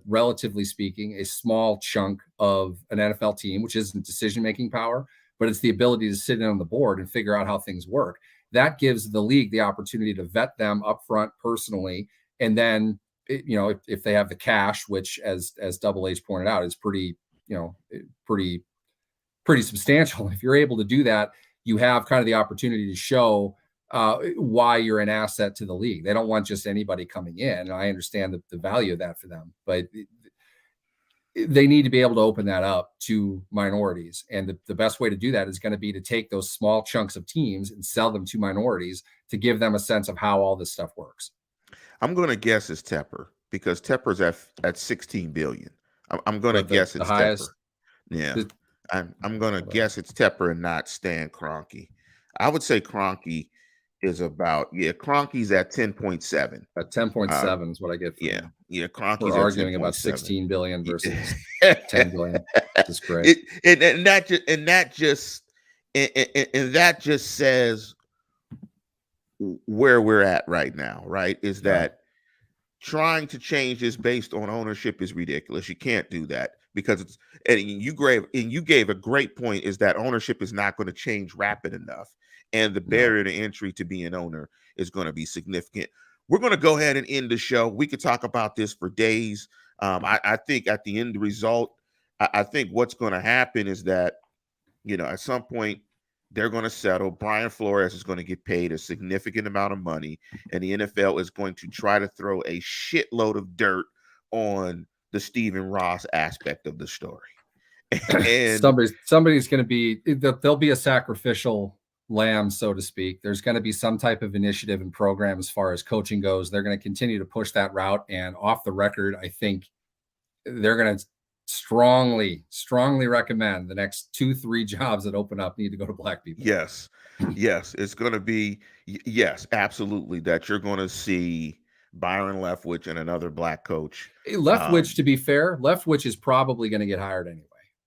Speaker 2: relatively speaking, a small chunk of an NFL team, which isn't decision-making power, but it's the ability to sit in on the board and figure out how things work. That gives the league the opportunity to vet them up front personally. And then, if they have the cash, which as Double H pointed out, is pretty, pretty substantial. If you're able to do that, you have kind of the opportunity to show why you're an asset to the league. They don't want just anybody coming in. And I understand the value of that for them, but they need to be able to open that up to minorities. And the best way to do that is going to be to take those small chunks of teams and sell them to minorities to give them a sense of how all this stuff works.
Speaker 1: I'm going to guess it's Tepper because Tepper's at 16 billion. I'm going to guess
Speaker 2: The
Speaker 1: it's Tepper.
Speaker 2: highest.
Speaker 1: Yeah, I'm going to guess it's Tepper and not Stan Kroenke. I would say Kroenke is about, Kroenke's at 10.7.
Speaker 2: At 10.7 is what I get from
Speaker 1: Yeah, Kroenke's
Speaker 2: We're
Speaker 1: at
Speaker 2: arguing about
Speaker 1: 10.7.
Speaker 2: 16 billion versus 10 billion. Just great.
Speaker 1: And that just says where we're at right now, right? Is that trying to change this based on ownership is ridiculous. You can't do that because it's, and you gave a great point, is that ownership is not going to change rapid enough, and the barrier to entry to be an owner is going to be significant. We're going to go ahead and end the show. We could talk about this for days. I think at the end result, I think what's going to happen is that, at some point they're going to settle. Brian Flores is going to get paid a significant amount of money, and the NFL is going to try to throw a shitload of dirt on the Stephen Ross aspect of the story. And
Speaker 2: somebody's going to be, there'll be a sacrificial lamb, so to speak. There's going to be some type of initiative and program as far as coaching goes. They're going to continue to push that route. And off the record, I think they're going to strongly recommend the next 2-3 jobs that open up need to go to black people.
Speaker 1: Yes, it's going to be, yes, absolutely, that you're going to see Byron Leftwich and another black coach.
Speaker 2: Leftwich, to be fair, Leftwich is probably going to get hired anyway.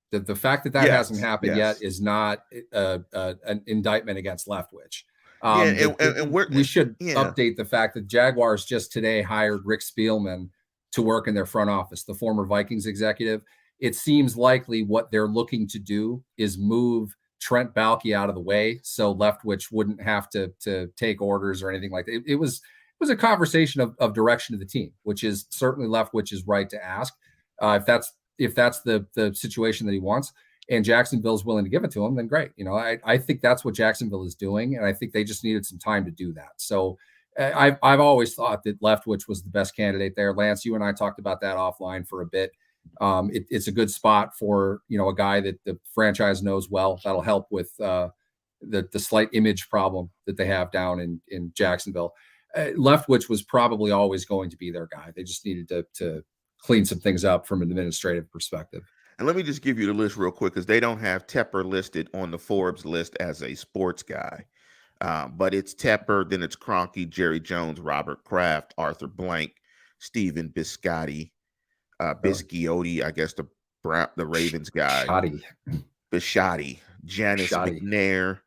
Speaker 2: The fact that hasn't happened yet is not an indictment against Leftwich. We should update the fact that Jaguars just today hired Rick Spielman to work in their front office, the former Vikings executive. It seems likely what they're looking to do is move Trent Baalke out of the way so Leftwich wouldn't have to take orders or anything like that. It was a conversation of direction of the team, which is certainly Leftwich's right to ask. If that's the situation that he wants and Jacksonville's willing to give it to him, then great. I think that's what Jacksonville is doing, and I think they just needed some time to do that. So I've always thought that Leftwich was the best candidate there. Lance, you and I talked about that offline for a bit. It's a good spot for a guy that the franchise knows well. That'll help with the slight image problem that they have down in Jacksonville. Leftwich was probably always going to be their guy. They just needed to clean some things up from an administrative perspective.
Speaker 1: And let me just give you the list real quick, because they don't have Tepper listed on the Forbes list as a sports guy. But it's Tepper, then it's Kroenke, Jerry Jones, Robert Kraft, Arthur Blank, Stephen Bisciotti, Bisciotti, I guess the Ravens guy, Bisciotti, Janice McNair,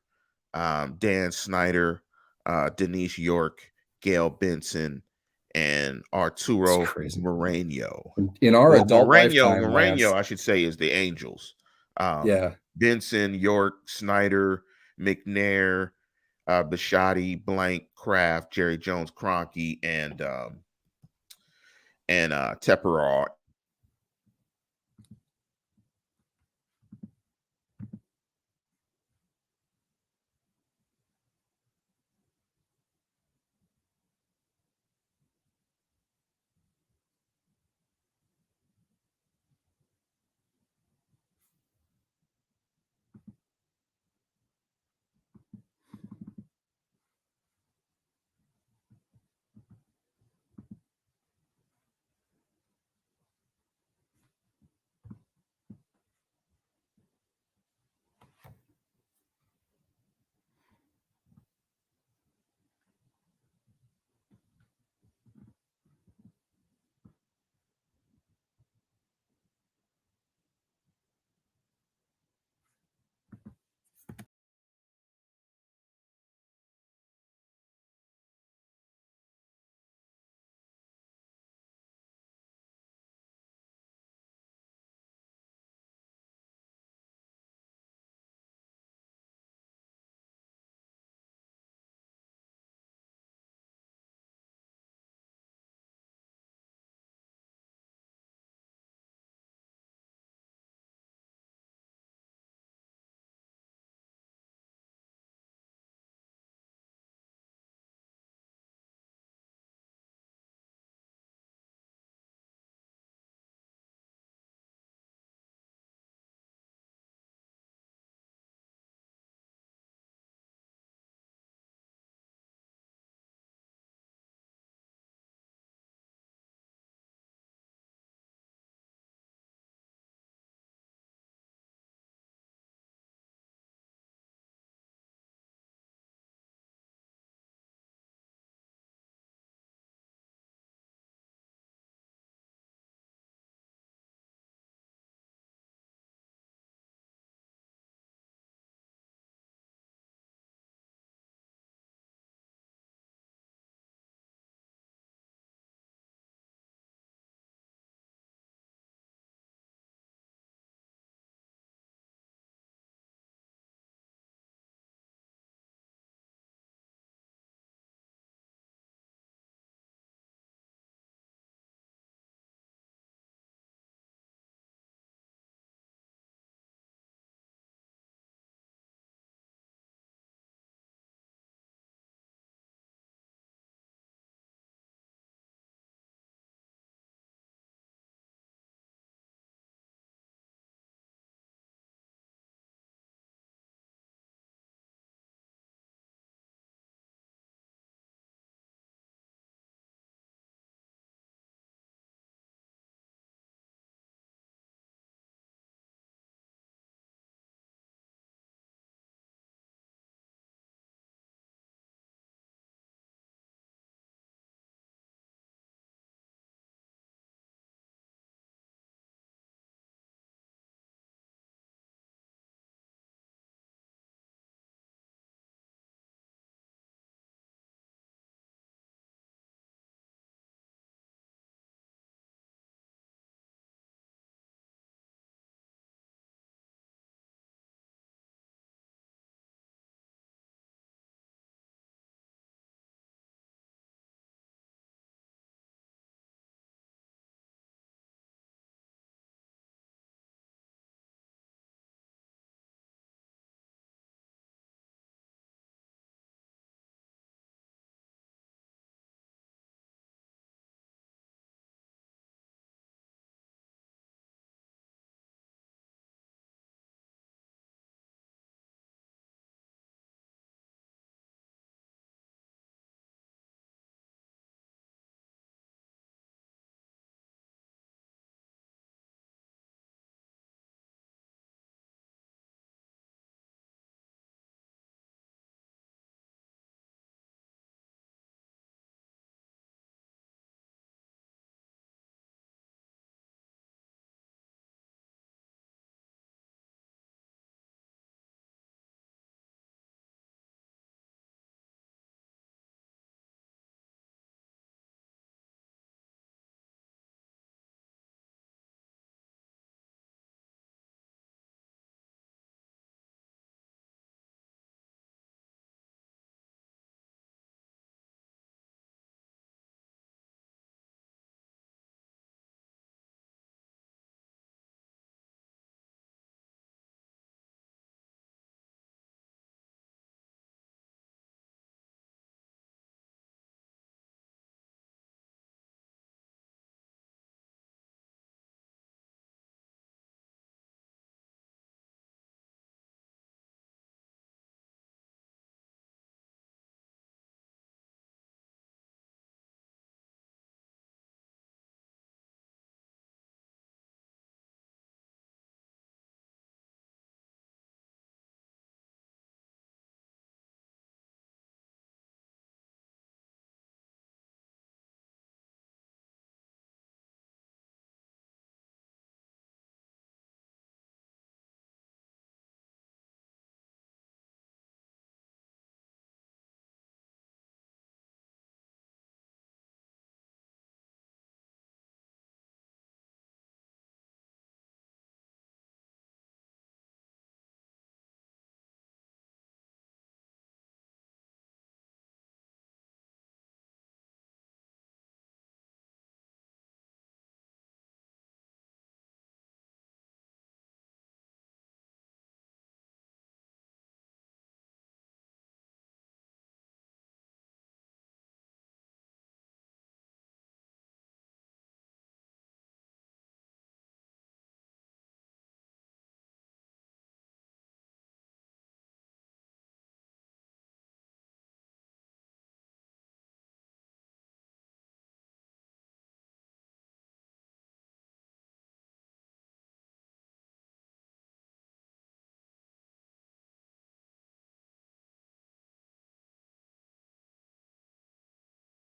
Speaker 1: Dan Snyder, Denise York, Gail Benson, and Arturo Moreno.
Speaker 2: In our adult lifetime,
Speaker 1: Moreno, I should say, is the Angels. Benson, York, Snyder, McNair, Bisciotti, Blank, Kraft, Jerry Jones, Kroenke, and Tepper